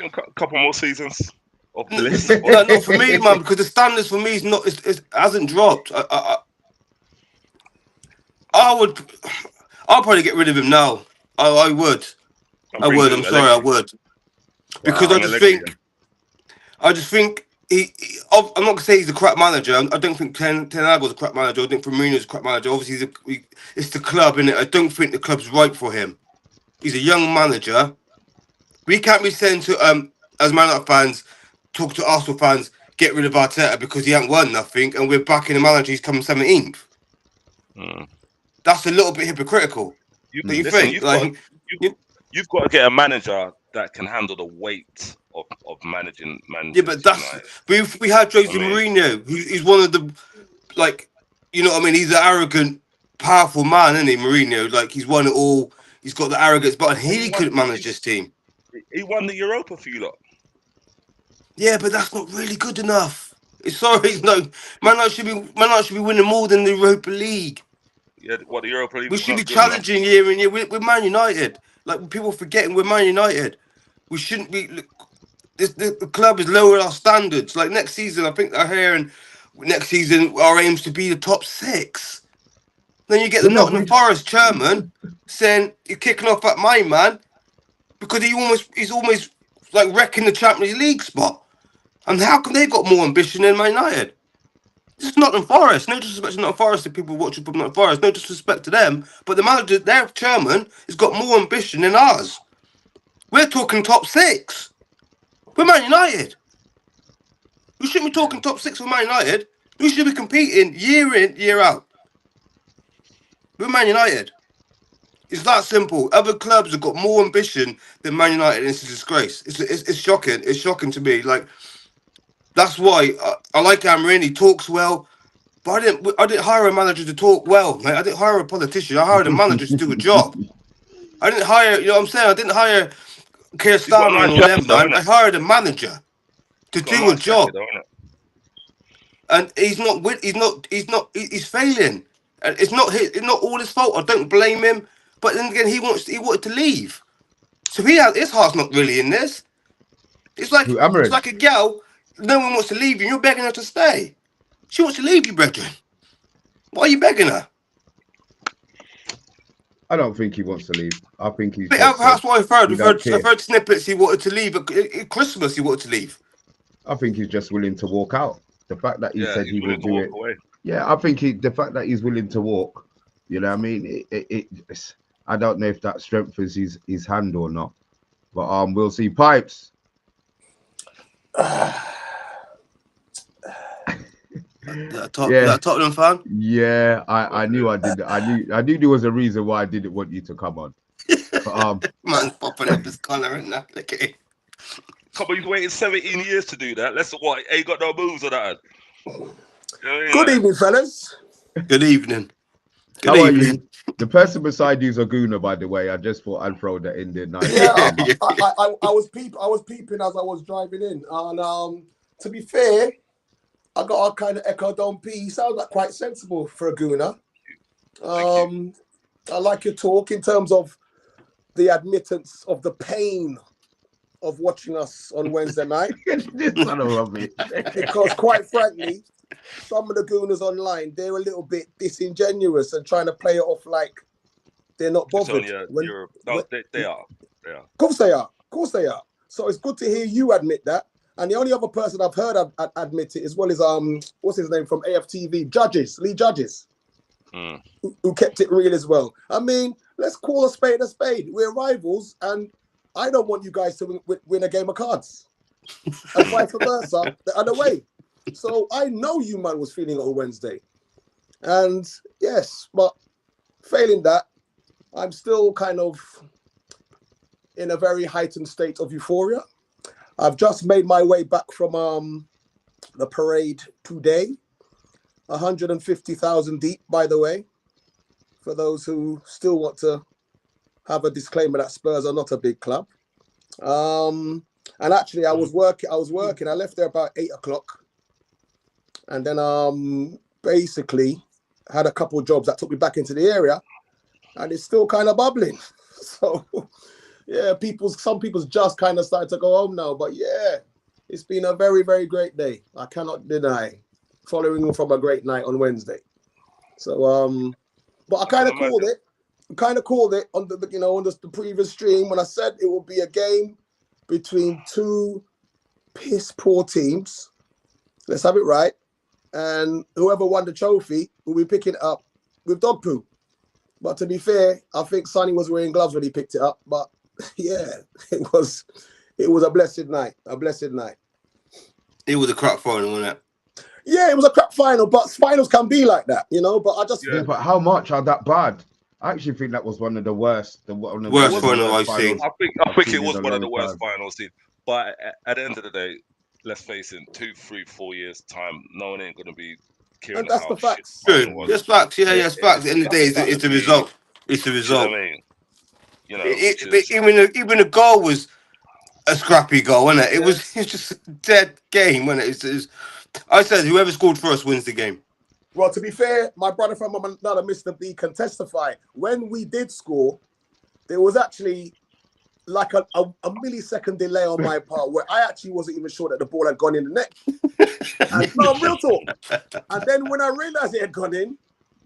A couple more seasons of the list. No, not for me, man, because the standards for me it hasn't dropped. I'll probably get rid of him now. I would. I'm sorry, I would. Because I just think I'm not gonna say he's a crap manager. I don't think Ten Hag was a crap manager. I think Mourinho's a crap manager. Obviously, it's the club, innit? I don't think the club's right for him. He's a young manager. We can't be saying to as Man Utd fans, talk to Arsenal fans, get rid of Arteta because he hasn't won nothing, and we're backing the manager. He's coming 17th. That's a little bit hypocritical. You've got to get a manager that can handle the weight of managing. Yeah, but we had Jose Mourinho, who's one of the, like, you know what I mean? He's an arrogant, powerful man, isn't he, Mourinho? Like, he's won it all. He's got the arrogance, but he couldn't manage this team. He won the Europa for you lot. Yeah, but that's not really good enough. Man Utd should be winning more than the Europa League. Yeah, what, the Europa League? We should be challenging year in year. We're Man United. Like, people forgetting we're Man United. We shouldn't be. The club is lowering our standards. Like, next season, I think they're hearing next season our aims to be the top 6. Then you get the Nottingham Forest chairman saying you're kicking off at my man because he's almost like wrecking the Champions League spot. And how come they've got more ambition than Man United? This is Nottingham Forest. No disrespect to Nottingham Forest, the people watching from Nottingham Forest. No disrespect to them. But the manager, their chairman, has got more ambition than ours. We're talking top 6. We're Man United. We shouldn't be talking top 6 for Man United. We should be competing year in, year out. We're Man United. It's that simple. Other clubs have got more ambition than Man United, and it's a disgrace. It's shocking. It's shocking to me. Like, that's why I like Amarin. He talks well, but I didn't hire a manager to talk well, mate. I didn't hire a politician. I hired a manager to do a job. I didn't hire. You know what I'm saying? I didn't hire Keir Starmer or them, man. I hired a manager to do a job. And he's failing. And it's not all his fault. I don't blame him. But then again, he wanted to leave. So his heart's not really in this. It's like a girl, no one wants to leave you, and you're begging her to stay. She wants to leave you, brethren. Why are you begging her? I don't think he wants to leave. I think he's. That's what I've heard. I've heard snippets. He wanted to leave at Christmas. He wanted to leave. I think he's just willing to walk out. The fact that he said he would do it. Away. Yeah, I think the fact that he's willing to walk You know what I mean? I don't know if that strengthens his hand or not, but we'll see. Pipes. That Tottenham fan? Yeah, I knew I did. I knew there was a reason why I didn't want you to come on. But, man's popping up his collar and that. Look at him. Come on, he's waited 17 years to do that. Let's what? Ain't got no moves on that. Good evening, fellas. Good evening. How are you? The person beside you is a gooner, by the way. I just thought I'd throw that in there. Nice. Yeah, I was peeping as I was driving in, and to be fair, I got a kind of echo. Don't pee. He sounds like quite sensible for a gooner. I like your talk in terms of the admittance of the pain of watching us on Wednesday night. Because quite frankly, some of the gooners online, they're a little bit disingenuous and trying to play it off like they're not bothered. They are. Of course they are. Of course they are. So it's good to hear you admit that. And the only other person I've heard admit it as well is what's his name from AFTV, Lee Judges, who kept it real as well. I mean, let's call a spade a spade. We're rivals, and I don't want you guys to win a game of cards, and vice versa the other way. So I know you man was feeling it on Wednesday, and yes, but failing that, I'm still kind of in a very heightened state of euphoria. I've just made my way back from the parade today, 150,000 deep, by the way, for those who still want to have a disclaimer that Spurs are not a big club. And actually, I was working. I left there about 8 o'clock, and then basically had a couple of jobs that took me back into the area, and it's still kind of bubbling. So. Yeah, some people's just kind of started to go home now. But yeah, it's been a very, very great day. I cannot deny, following from a great night on Wednesday. So, but I kind of called it. On the previous stream when I said it will be a game between two piss poor teams. Let's have it right. And whoever won the trophy will be picking it up with dog poo. But to be fair, I think Sonny was wearing gloves when he picked it up. But yeah, it was a blessed night. A blessed night. It was a crap final, wasn't it? Yeah, it was a crap final, but finals can be like that, you know. But I just but how much are that bad? I actually think that was one of the worst. Worst final I've seen. I think it was one of the worst finals. But at the end of the day, let's face it, 2, 3, 4 years time, no one ain't gonna be caring. And that's the facts. True. Yes, facts. Yeah, yes, facts. At the end of the day, it's the result. It's the result. You know what I mean? Even the goal was a scrappy goal, wasn't it? It was just a dead game, wasn't it? I said whoever scored first wins the game. Well, to be fair, my brother from another Mr. B can testify. When we did score, there was actually like a millisecond delay on my part where I actually wasn't even sure that the ball had gone in the net. And, no, real talk. And then when I realized it had gone in,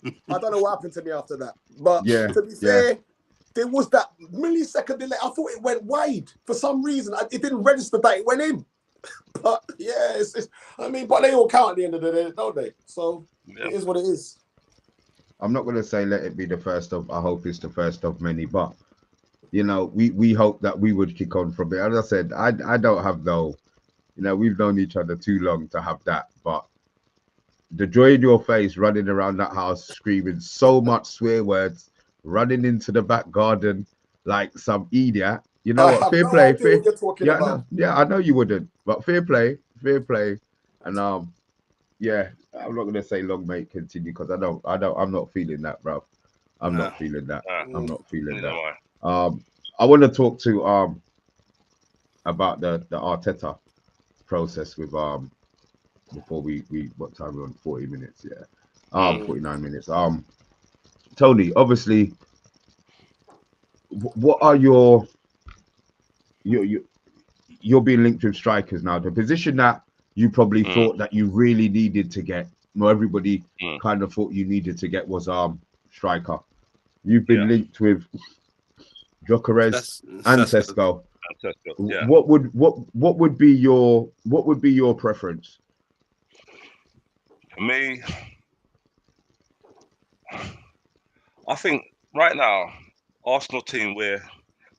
I don't know what happened to me after that. But to be fair, there was that millisecond delay. I thought it went wide for some reason. It didn't register that it went in. But yeah, but they all count at the end of the day, don't they? So it is what it is. I'm not going to say let it be the first of. I hope it's the first of many, but you know, we hope that we would kick on from it. As I said, I don't have we've known each other too long to have that, but the joy in your face running around that house screaming so much swear words, running into the back garden like some idiot. You know what? Fair play. I know you wouldn't, but fair play. And I'm not gonna say long may it continue because I'm not feeling that, bro. I'm not feeling that. I'm not feeling that. I want to talk to about the Arteta process with before we what time we're on 40 minutes, 49 minutes. Tony, obviously, what are you're being linked with strikers now. The position that you probably thought that you really needed to get, everybody kind of thought you needed to get was striker. You've been linked with Gyökeres and Sesko. Yeah. What would be your preference? For me, I think right now, Arsenal team, we're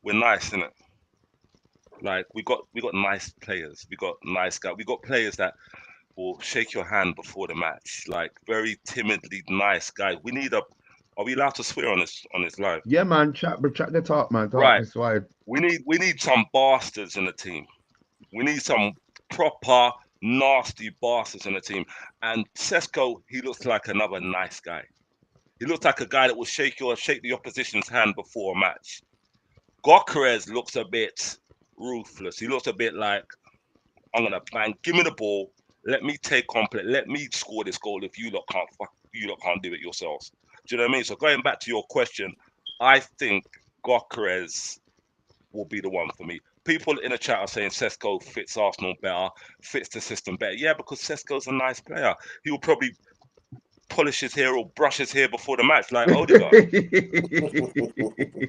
nice, innit? Like we got nice players. We got nice guys. We got players that will shake your hand before the match. Like very timidly nice guys. We need a. Are we allowed to swear on this live? Yeah, man. Chat the talk, man. Talk Right. this why. We need some bastards in the team. We need some proper nasty bastards in the team. And Sesko, he looks like another nice guy. He looks like a guy that will shake the opposition's hand before a match. Gokrez looks a bit ruthless. He looks a bit like, I'm gonna bang, give me the ball, let me take complete, let me score this goal if you lot can't do it yourselves. Do you know what I mean? So going back to your question, I think Gokrez will be the one for me. People in the chat are saying Sesko fits Arsenal better, fits the system better. Yeah, because Sesko's a nice player. He will probably polish his hair or brush his hair before the match, like Odegaard.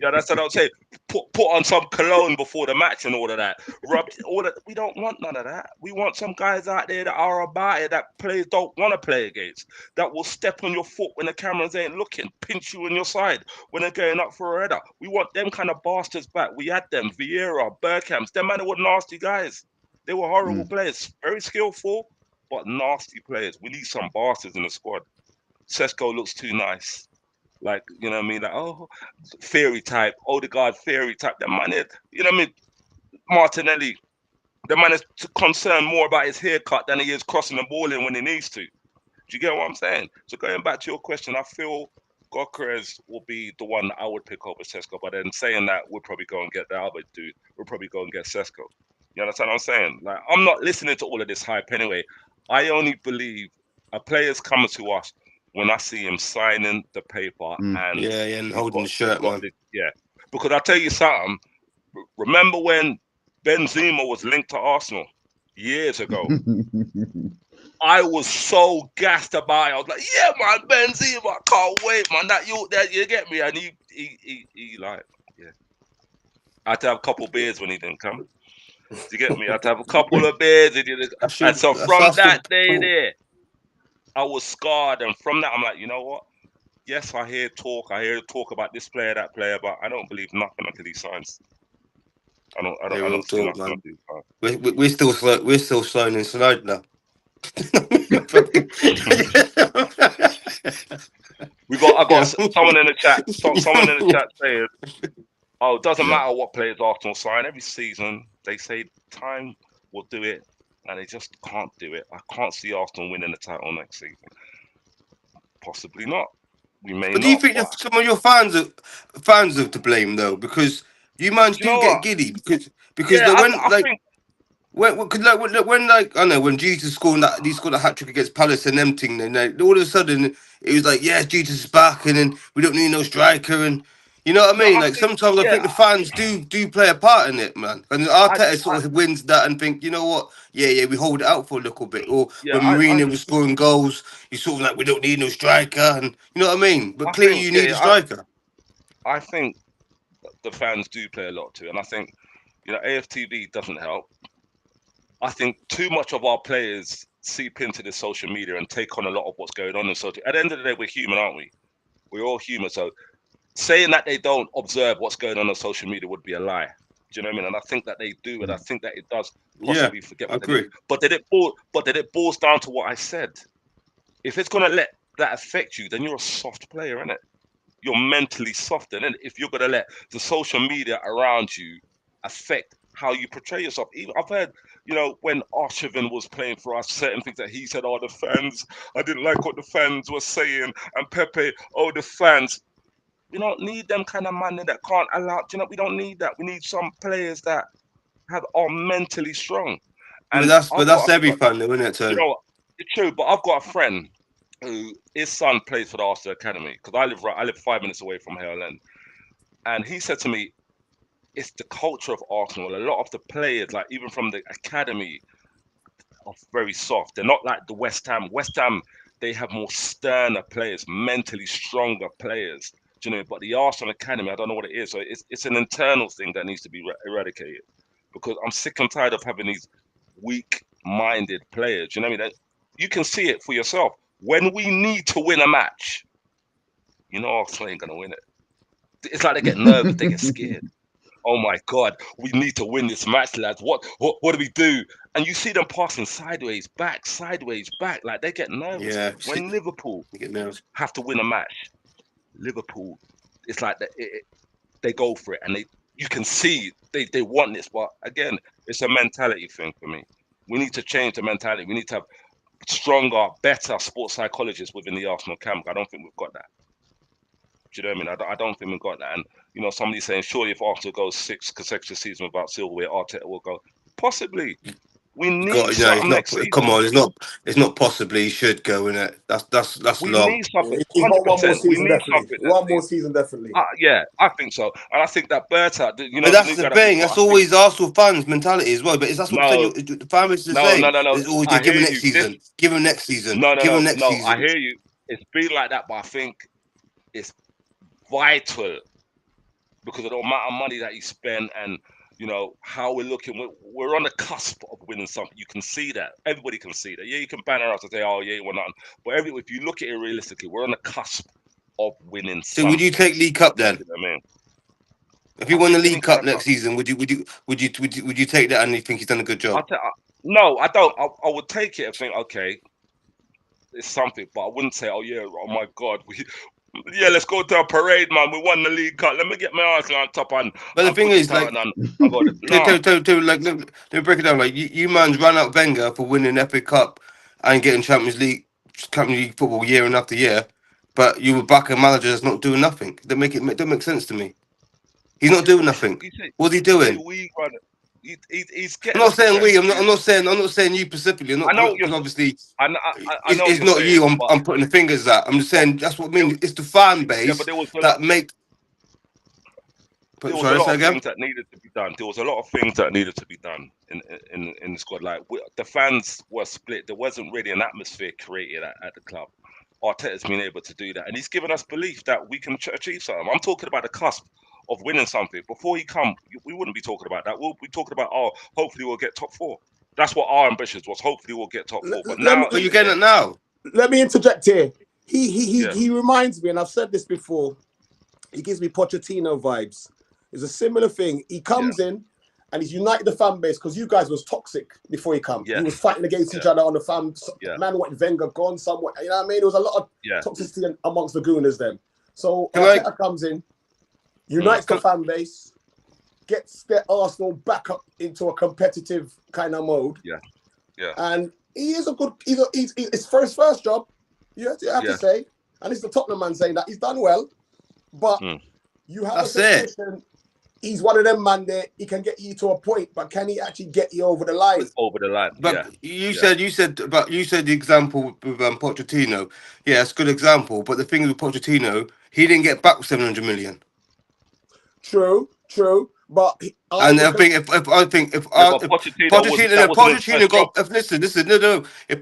Yeah, that's what I would say. Put on some cologne before the match and all of that. We don't want none of that. We want some guys out there that are about it, that players don't want to play against, that will step on your foot when the cameras ain't looking, pinch you on your side when they're going up for a header. We want them kind of bastards back. We had them, Vieira, Bergkamp. Them man were nasty guys. They were horrible players, very skillful, but nasty players. We need some bastards in the squad. Sesko looks too nice. Like, you know what I mean? Like, oh, fairy type, Odegaard fairy type. The man is, you know what I mean? Martinelli, the man is concerned more about his haircut than he is crossing the ball in when he needs to. Do you get what I'm saying? So going back to your question, I feel Gokrez will be the one that I would pick over Sesko. But then saying that, we'll probably go and get the other dude. We'll probably go and get Sesko. You understand what I'm saying? Like, I'm not listening to all of this hype anyway. I only believe a player's coming to us when I see him signing the paper and holding the shirt, man. Because I'll tell you something. Remember when Benzema was linked to Arsenal years ago? I was so gassed about it. I was like, yeah, man, Benzema, I can't wait, man. That you get me? And he like, yeah. I had to have a couple of beers when he didn't come. Do you get me? I had to have a couple of beers. And so from that day there, I was scarred, and from that, I'm like, you know what? Yes, I hear talk about this player, that player, but I don't believe nothing until he signs. I don't see nothing until he signs. We're still signing Slide now. I got someone in the chat. Someone in the chat saying, "Oh, it doesn't matter what players Arsenal sign. Every season they say time will do it, and they just can't do it. I can't see Arsenal winning the title next season. Possibly not. We may." But do you think some of your fans are to blame though? Because you man do get giddy because when like I know when Jesus scored a hat trick against Palace and them thing, then all of a sudden it was like, yeah, Jesus is back, and then we don't need no striker, and you know what I mean? Like sometimes I think the fans do play a part in it, man. And Arteta sort of wins that and think, you know what? Yeah, we hold it out for a little bit. Or when Mourinho was scoring goals, you sort of like, we don't need no striker, and you know what I mean? But clearly you need a striker. I think the fans do play a lot too, and I think AFTV doesn't help. I think too much of our players seep into the social media and take on a lot of what's going on in social. At the end of the day, we're human, aren't we? We're all human. So saying that they don't observe what's going on social media would be a lie. Do you know what I mean? And I think that they do, and I think that it does possibly forget what they do. But then it boils down to what I said. If it's gonna let that affect you, then you're a soft player, innit? You're mentally soft, and if you're gonna let the social media around you affect how you portray yourself. Even I've heard, when Arshavin was playing for us, certain things that he said, the fans, I didn't like what the fans were saying, and Pepe, the fans. We don't need them kind of man that can't allow. We don't need that. We need some players that are mentally strong. And that's every fan, though, isn't it, Tony? It's true. But I've got a friend who his son plays for the Arsenal Academy because I live 5 minutes away from Hale End, and he said to me, it's the culture of Arsenal. A lot of the players, like even from the academy, are very soft. They're not like the West Ham. West Ham, they have more sterner players, mentally stronger players. But the Arsenal Academy, I don't know what it is. So it's an internal thing that needs to be eradicated because I'm sick and tired of having these weak-minded players. You know what I mean? You can see it for yourself. When we need to win a match, you know Arsenal ain't gonna win it. It's like they get nervous, they get scared. Oh my God, we need to win this match, lads. What do we do? And you see them passing sideways, back. Like they get nervous. Yeah, When Liverpool you get nervous. have to win a match, Liverpool, it's like they go for it, and you can see they want this. But again, it's a mentality thing for me. We need to change the mentality. We need to have stronger, better sports psychologists within the Arsenal camp. I don't think we've got that. Do you know what I mean? I don't think we've got that. And, you know, somebody's saying, surely if Arsenal goes 6 consecutive seasons without silverware, Arteta will go. Possibly. We need something next season. Come on, it's not possibly. He should go in it. That's we long. need something. He's got 1 more 100%. We season, need definitely. something. 1 more season, definitely. Yeah, I think so. And I think that Berta, you know, But that's the thing. That's always Arsenal fans' mentality as well. But that's what I'm saying. The fan base is the same. No. It's always give him next season. Give him next season. Give him next season. I hear you. It's been like that, but I think it's vital because of the amount of money that he spent and, you know, how we're looking. We're on the cusp of winning something. You can see that. Everybody can see that. Yeah, you can banner us and say, oh, yeah, we're not. But if you look at it realistically, we're on the cusp of winning something. So would you take League Cup then? You know what I mean? If you won the League Cup next season, would you take that and you think he's done a good job? No, I don't. I would take it and think, okay, it's something, but I wouldn't say, oh yeah, oh my God, let's go to a parade, man. We won the League Cup. Let me get my Arsenal on top. But the thing is, like, let me break it down. Like you man's ran out Wenger for winning Epic Cup and getting Champions League football year and after year, but you were back a manager that's not doing nothing. That don't make sense to me. He's not doing nothing. What's he doing? He's getting. I'm not saying we. I'm not saying you specifically. I know because obviously I know it's not saying, you. I'm putting the fingers at. I'm just saying that's what I mean. It's the fan base that make. There was a lot of things that needed to be done. There was a lot of things that needed to be done in the squad. Like the fans were split. There wasn't really an atmosphere created at the club. Arteta's been able to do that, and he's given us belief that we can achieve something. I'm talking about the cusp of winning something. Before he come, we wouldn't be talking about that. We'll be talking about, hopefully we'll get top 4. That's what our ambitions was. Hopefully we'll get top 4. But now, you're getting it now. Let me interject here. He reminds me, and I've said this before. He gives me Pochettino vibes. It's a similar thing. He comes in and he's united the fan base because you guys was toxic before he come. He was fighting against each other on the fan. Man wanted Wenger gone somewhere. You know what I mean? There was a lot of toxicity amongst the Gooners then. So Arteta comes in, unites the fan base, gets their Arsenal back up into a competitive kind of mode. And he is a good. He's his first job. You have to say, and it's the Tottenham man saying that he's done well, but you have a suspicion. He's one of them man there. He can get you to a point, but can he actually get you over the line? But you said the example with Pochettino. Yeah, it's a good example. But the thing with Pochettino, he didn't get back 700 million. True. But I think if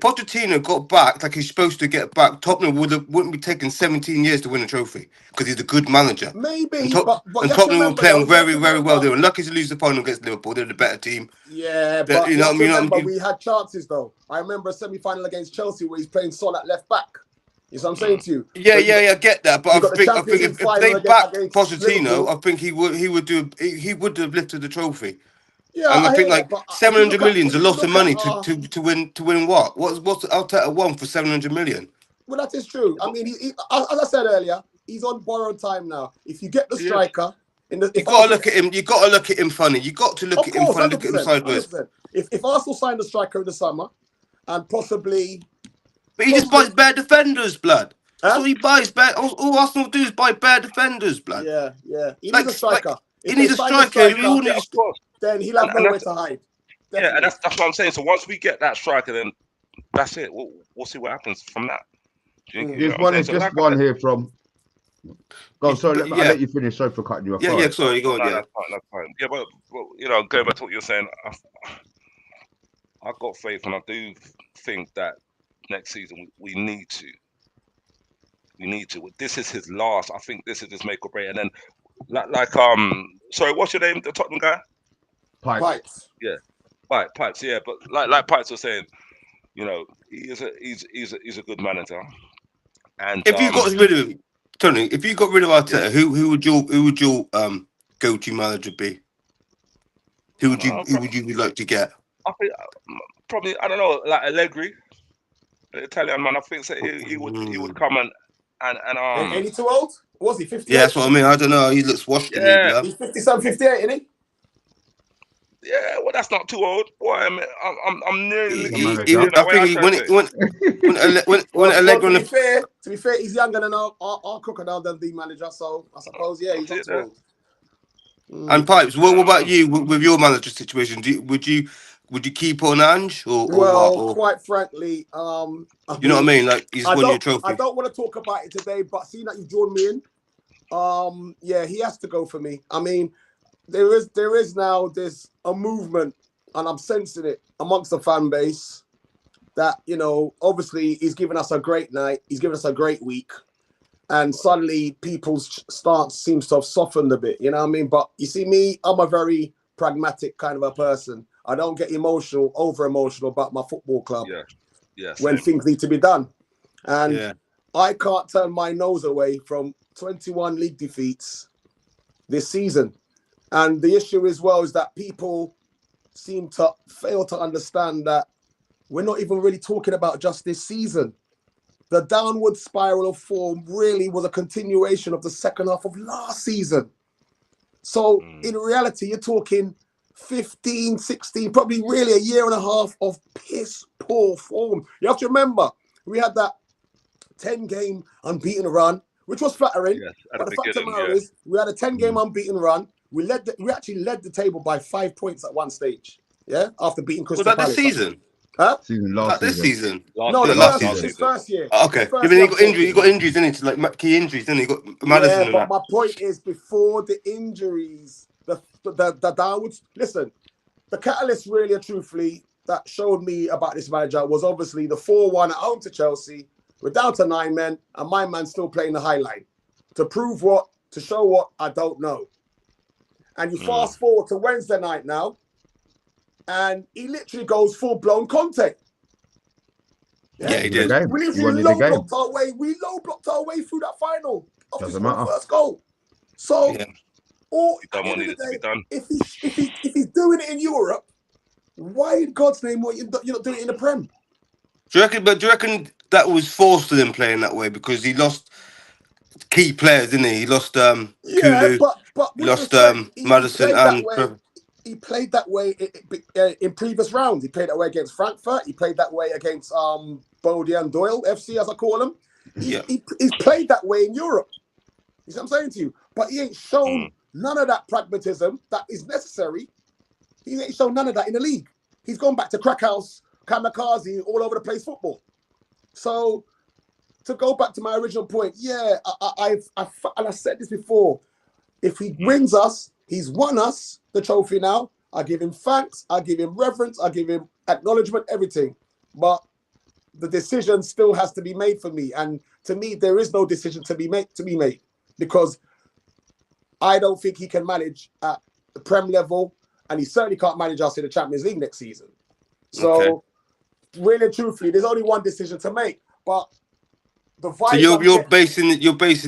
Pochettino got back like he's supposed to get back, Tottenham wouldn't be taking 17 years to win a trophy because he's a good manager. Maybe, but Tottenham were playing very well. They were lucky to lose the final against Liverpool. They're the better team. Yeah, but you know what I mean. We had chances though. I remember a semi-final against Chelsea where he's playing Son at left back. You know what I'm saying to you? Yeah, I get that, but I think if they backed Pochettino, I think he would have lifted the trophy. Yeah, and I think like 700 million is a lot of money to win what? What's Arteta won for 700 million? Well, that is true. I mean, as I said earlier, he's on borrowed time now. If you get the striker, you got to look at him. You got to look at him funny. You got to look at him funny. Look at him sideways. 100%. If Arsenal signed a striker in the summer, and possibly. But he just buys bad defenders, blood. That's all he buys. All Arsenal do is buy bad defenders, blood. Yeah. He needs a striker. He needs a striker. Then he'll have nowhere to hide. Definitely. Yeah, and that's what I'm saying. So once we get that striker, then that's it. We'll see what happens from that. Just one here from. Go. Sorry, I'll let you finish. Sorry for cutting you off. Yeah. Sorry, go on. That's fine. Yeah, but going back to what you're saying, I've got faith, and I do think that next season we need to. This is his last. I think this is his make or break. And then, sorry, what's your name? The Tottenham guy? Pipes. Yeah, Pipes. Yeah, but like Pipes was saying, he's a good manager. And if you got rid of him, Tony, if you got rid of Arteta, who would your go-to manager be? Who would you like to get? I think probably, I don't know, like Allegri, the Italian man. I think so he would come and Ain't he too old? Was he 58? Yeah, that's what I mean. I don't know. He looks washed to me, blood. He's 57, 58, isn't he? Yeah, well, that's not too old. Boy, I'm nearly. I think when Allegri. To be fair, he's younger than our crocodile Dundee manager, so I suppose he's not too old. And Pipes, what about you with your manager situation? Would you keep on Ange or what? Or, quite frankly, you know what I mean? Like he's won your trophy. I don't want to talk about it today, but seeing that you've drawn me in, he has to go for me. I mean, there is now there's a movement, and I'm sensing it amongst the fan base that, you know, obviously he's given us a great night, he's given us a great week, and suddenly people's stance seems to have softened a bit, you know what I mean? But you see me, I'm a very pragmatic kind of a person. I don't get over emotional about my football club when things need to be done. And I can't turn my nose away from 21 league defeats this season. And the issue as well is that people seem to fail to understand that we're not even really talking about just this season. The downward spiral of form really was a continuation of the second half of last season. So in reality, you're talking 15, 16, probably really a year and a half of piss poor form. You have to remember, we had that 10-game unbeaten run, which was flattering. Yes, but the fact of the matter is, we had a 10-game unbeaten run. We actually led the table by 5 points at one stage. Yeah, after beating Crystal Palace. Was that this season? Huh? This season? This first year. Okay. You got injuries. You got injuries, didn't you? Like key injuries, didn't you? You got Madison. Yeah, but my point is, before the injuries, the downwards. Listen, the catalyst really and truthfully that showed me about this manager was obviously the 4-1 at home to Chelsea. We're down to 9 men, and my man's still playing the high line. To prove what? To show what? I don't know. And you fast forward to Wednesday night now, and he literally goes full-blown Conte. Yeah, he did. We literally low-blocked our way through that final. Doesn't matter. First goal. So, if he's doing it in Europe, why in God's name you're not doing it in the Prem? Do you reckon that was forced to him playing that way because he lost key players, didn't he? He lost Kulu, but he lost Madison and he played that way in previous rounds. He played that way against Frankfurt. He played that way against Bodian Doyle FC, as I call him. He's played that way in Europe. You see what I'm saying to you? But he ain't shown none of that pragmatism that is necessary. He ain't shown none of that in the league. He's gone back to crack house, kamikaze, all over the place football. So to go back to my original point, I said this before. If he wins us, he's won us the trophy now. I give him thanks. I give him reverence. I give him acknowledgement, everything. But the decision still has to be made for me. And to me, there is no decision to be made because I don't think he can manage at the Prem level, and he certainly can't manage us in the Champions League next season. So, really and truthfully, there's only one decision to make. But the vibe. So you're basing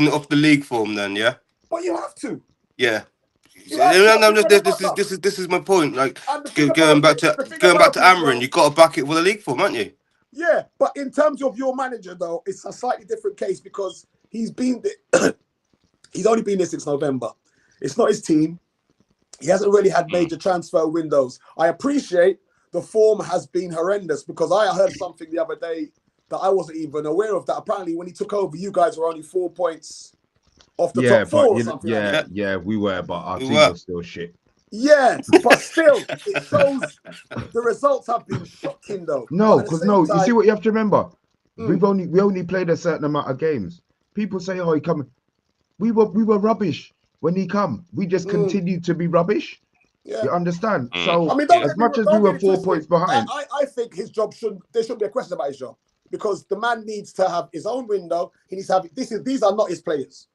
it off the league form, then, yeah? But you have to. Yeah. This is my point. Like going back to Amrin, you got to back it with a league form, haven't you? Yeah, but in terms of your manager, though, it's a slightly different case because he's only been there since November. It's not his team. He hasn't really had major transfer windows. I appreciate the form has been horrendous because I heard something the other day that I wasn't even aware of. That apparently when he took over, you guys were only 4 points off the top 4 or something. Yeah, we were, but our team was still shit. Yeah, but still, it shows the results have been shocking, though. No, because you see what you have to remember. We only played a certain amount of games. People say, "Oh, he come." We were rubbish when he come. We just continued to be rubbish. Yeah. You understand? So I mean, as much as we were 4 points behind, I think his job there shouldn't be a question about his job because the man needs to have his own window. He needs to have these are not his players.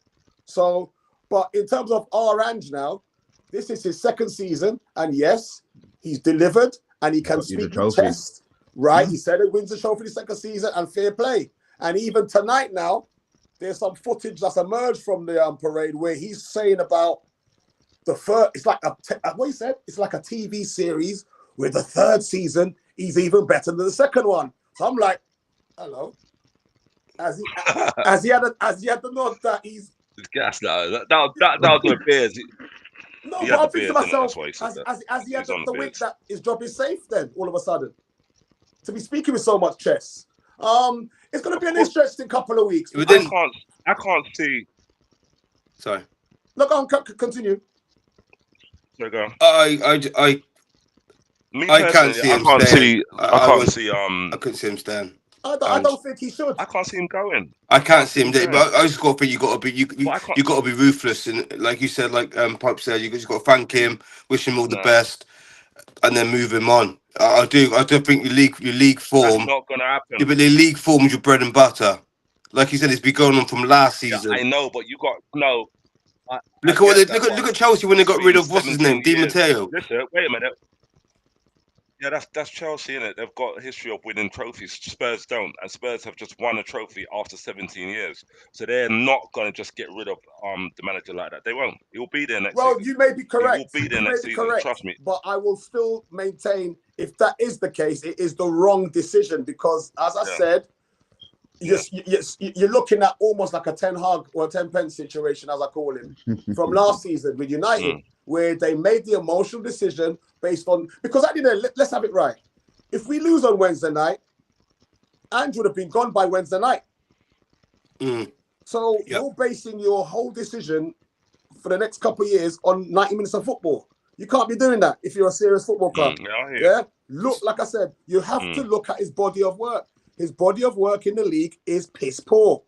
So, but in terms of Orange now. This is his second season, and yes, he's delivered, and he can speak the chest, right? He said he wins the trophy the second season, and fair play. And even tonight now, there's some footage that's emerged from the parade where he's saying about the first. It's like what he said. It's like a TV series where the third season he's even better than the second one. So I'm like, hello. Has he had the nod that he's gas now? That was the Bears. No, but I'm thinking to myself, has he had the week that his job is safe then, all of a sudden? To be speaking with so much chess. It's going to be an interesting couple of weeks. I can't see. Sorry. Look on, continue. There you go. I can't see him staying. I couldn't see him staying. I don't think he should. I can't see him going. I can't see him there, but I just got to think you got to be ruthless, and like you said, like Pipe said, you just got to thank him, wish him all the best, and then move him on. I do think your league form. That's not gonna happen. Yeah, but the league form is your bread and butter. Like you said, it's been going on from last season. Yeah, I know, but you got no. Look at Chelsea when they got rid of what's his name, Di Matteo. Listen, wait a minute. Yeah, that's Chelsea, innit? They've got a history of winning trophies. Spurs don't, and Spurs have just won a trophy after 17 years. So they're not going to just get rid of the manager like that. They won't. He'll be there next season. Well, you may be correct. He will be there next season, trust me. But I will still maintain, if that is the case, it is the wrong decision because, as I said, you're looking at almost like a Ten Hag or a Ten Pence situation, as I call him, from last season with United, where they made the emotional decision based on, because at the end, let's have it right. If we lose on Wednesday night, Andrew would have been gone by Wednesday night. So you're basing your whole decision for the next couple of years on 90 minutes of football. You can't be doing that if you're a serious football club. Look, like I said, you have to look at his body of work. His body of work in the league is piss poor.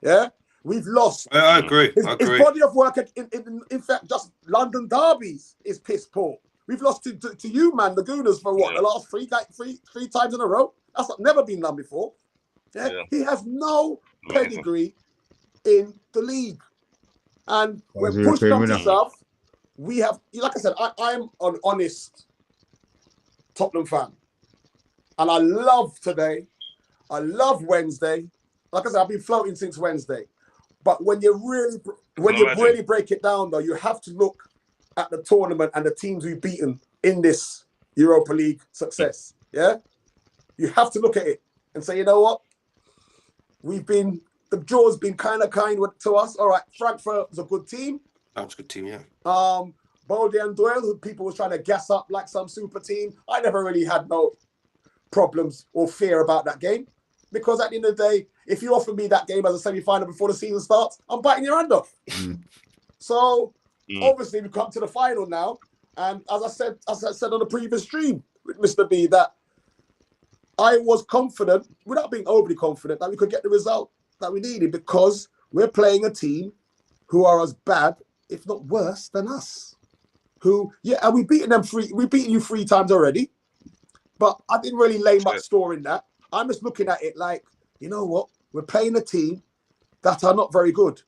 Yeah, we've lost. I agree. His body of work, in fact, just London derbies is piss poor. We've lost to you, man, the Gooners, for what, the last three times in a row? That's never been done before. Yeah? He has no pedigree in the league. And when push comes to shove, we have, like I said, I'm an honest Tottenham fan. And I love today. I love Wednesday. Like I said, I've been floating since Wednesday. But when you really break it down, though, you have to look at the tournament and the teams we've beaten in this Europa League success. Yeah, you have to look at it and say, you know what, the draw's been kind to us. All right, Frankfurt was a good team. That was a good team, yeah. Bolde and Doyle, who people were trying to gas up like some super team. I never really had no problems or fear about that game. Because at the end of the day, if you offer me that game as a semi-final before the season starts, I'm biting your hand off. So obviously we come to the final now, and as I said on the previous stream with Mr. B, that I was confident, without being overly confident, that we could get the result that we needed because we're playing a team who are as bad, if not worse, than us. And we've beaten you 3 times already, but I didn't really lay much store in that. I'm just looking at it like, you know what? We're playing a team that are not very good.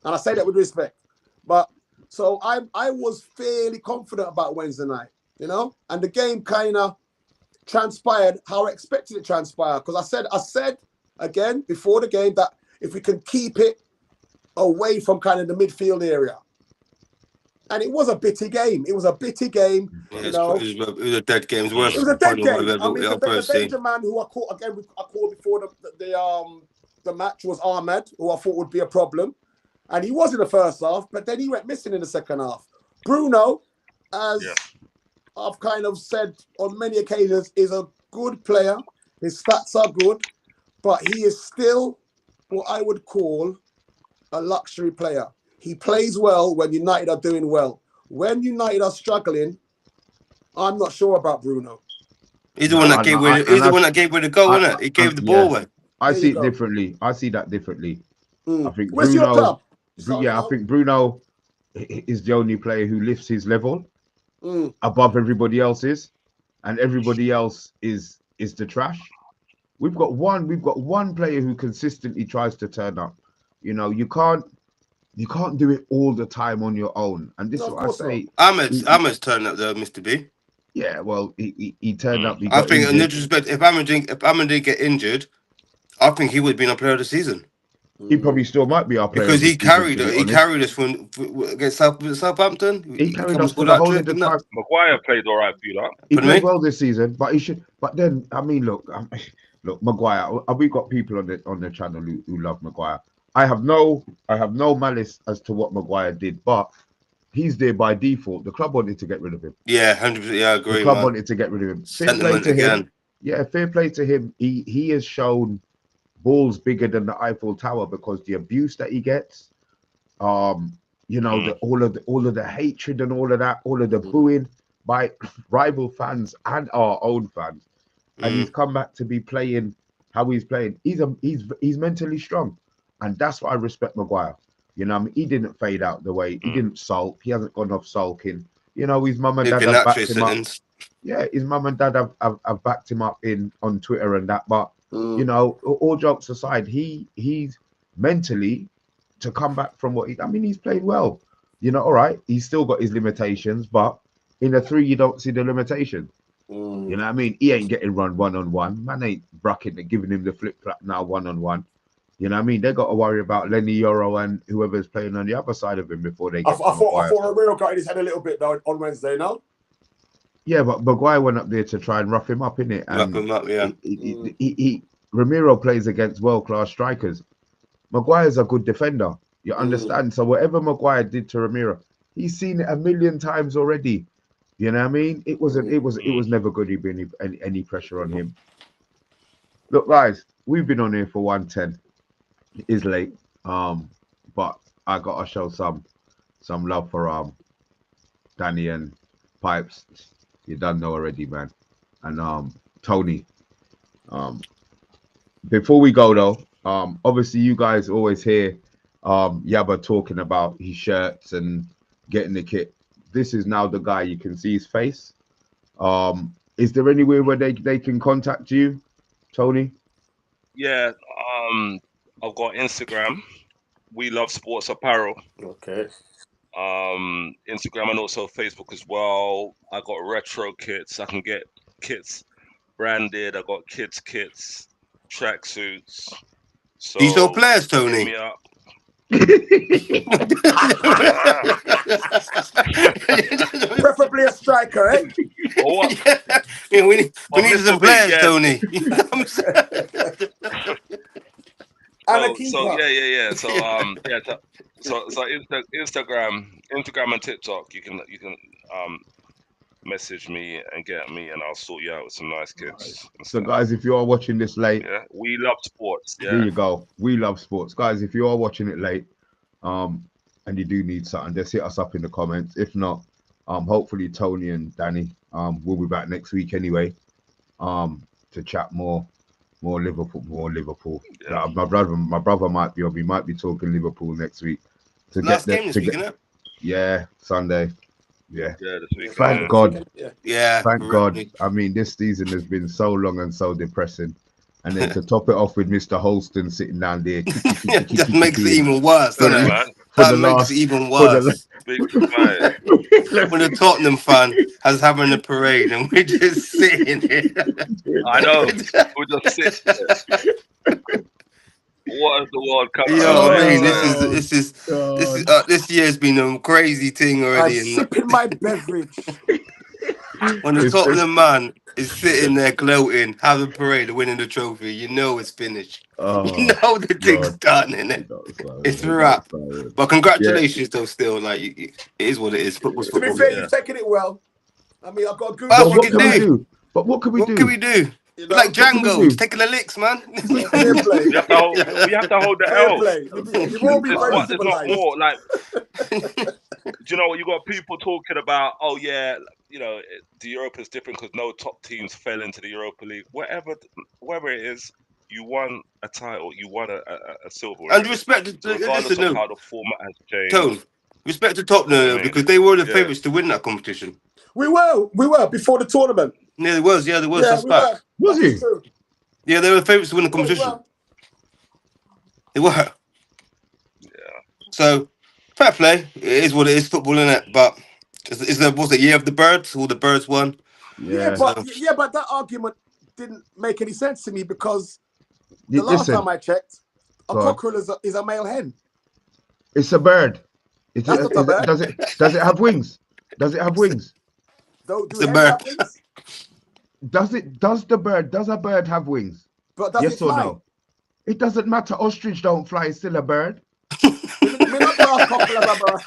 And I say that with respect. But so I was fairly confident about Wednesday night, you know? And the game kind of transpired how I expected it to transpire. Because I said again before the game that if we can keep it away from kind of the midfield area. And it was a bitty game. It was a bitty game. Yeah, you know? It was a dead game. It was a dead game. I mean, the Belgian man who I called before the match was Ahmed, who I thought would be a problem. And he was in the first half, but then he went missing in the second half. Bruno, as I've kind of said on many occasions, is a good player. His stats are good, but he is still what I would call a luxury player. He plays well when United are doing well. When United are struggling, I'm not sure about Bruno. He's the one that gave away the goal, isn't it? He gave the ball away. I see it differently. I see that differently. I think Where's your club? I think Bruno is the only player who lifts his level above everybody else's, and everybody else is the trash. We've got one player who consistently tries to turn up. You know, you can't do it all the time on your own. And this is what I say. Ahmed's turned up though, Mr. B. Yeah, well, he turned up. I think, in retrospect, if Ahmed didn't get injured, I think he would have been a player of the season. He probably still might be our player because of the he season, carried to it. be He honest. carried us from against Southampton. He carried us for scored the that whole trick, of the didn't that? time. Maguire played all right for you, He Pardon played me? well this season, but he should. But then, I mean, look, Maguire. We got people on the channel who love Maguire. I have no malice as to what Maguire did, but he's there by default. The club wanted to get rid of him. Yeah, 100%. Yeah, I The agree, club man. wanted to get rid of him. Fair play Sentiment to him. again. Yeah, fair play to him. He has shown balls bigger than the Eiffel Tower because the abuse that he gets, you know, all of the hatred and all of that, all of the booing by rival fans and our own fans, and he's come back to be playing how he's playing. He's mentally strong, and that's what I respect Maguire. You know, I mean, he didn't fade out the way, he didn't sulk, he hasn't gone off sulking. You know, his mum and dad have backed him up. Yeah, his mum and dad have backed him up on Twitter and that. But you know, all jokes aside, he's mentally to come back from what he's played well. You know, all right, he's still got his limitations, but in a 3 you don't see the limitation. You know what I mean? He ain't getting run 1-on-1. Man ain't bracking and giving him the flip flap now 1-on-1. You know what I mean? They got to worry about Lenny Yoro and whoever's playing on the other side of him before they get. I thought Romero got in his head a little bit though on Wednesday. No. Yeah, but Maguire went up there to try and rough him up, innit? Rough him up, yeah. Romero plays against world-class strikers. Maguire's a good defender. You understand? So whatever Maguire did to Romero, he's seen it a million times already. You know what I mean? It was never going to be any pressure on him. Look, guys, we've been on here for 110. It is late. But I gotta show some love for Danny and Pipes. You done know already, man. And Tony. Before we go though, obviously you guys always hear Yabba talking about his shirts and getting the kit. This is now the guy, you can see his face. Is there anywhere where they can contact you, Tony? Yeah, I've got Instagram. We Love Sports Apparel. Okay. Instagram and also Facebook as well. I got retro kits. I can get kits branded. I got kids kits, tracksuits. So Do you sell players, hit Tony? me up. Preferably a striker, eh? Or what? Yeah, we need some players, yeah. Tony. And a keeper. So yeah. So Instagram and TikTok. You can message me and get me, and I'll sort you out with some nice kits. So guys, if you are watching this late, yeah, we love sports. Yeah. There you go. We love sports, guys. If you are watching it late, and you do need something, just hit us up in the comments. If not, hopefully Tony and Danny will be back next week anyway, to chat more Liverpool. Yeah. My brother might be on. We might be talking Liverpool next week. Last game this week, isn't it? Yeah, Sunday. Yeah. Yeah, this week. Thank God. Yeah. Thank God. I mean, this season has been so long and so depressing. And then to top it off with Mr. Holston sitting down there. That makes it even worse, doesn't it? That makes it even worse. When the Tottenham fan has having a parade and we're just sitting here. I know. We're just sitting there. What is the World Cup? This year's been a crazy thing already. I'm sipping my beverage. When the Tottenham man is sitting there gloating, having a parade, winning the trophy, you know it's finished. You know the thing's done, innit? It's a wrap. But congratulations, though. Still, like it is what it is. Football's football. To be fair, you've taken it well. I mean, I've got a good. What can we do? But what can we do? What can we do? You know, like Django, just taking the licks, man. Fair play. We have to hold the Fair L. play. You won't be very There's not more. Like, do you know what? You got people talking about? Oh yeah, you know, the Europa is different because no top teams fell into the Europa League. Whatever it is, you won a title. You won a silver. And respect to regardless of how the format has changed. Tone, respect to Tottenham because they were the favourites to win that competition. We were before the tournament. Yeah, there was. Yeah, That's fact. Was he? Yeah, they were the favourites to win the competition. They were. Yeah. So, fair play. It is what it is. Football, isn't it? But was the year of the birds? All the birds won. Yeah, but that argument didn't make any sense to me because the last time I checked, A cockerel is a male hen. It's a bird. That's not a bird. Does it have wings? Does it have wings? Do It's a hens bird. have wings? Does a bird have wings? But does Yes it or fly? no? It doesn't matter. Ostrich don't fly. It's still a bird. Me not know a cockerel as a bird.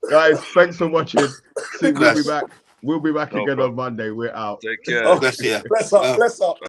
Guys, thanks for watching. See, we'll be Bless. back. We'll be back No again problem. on Monday. We're out. Take care. Oh, Bless you. bless up, bless up.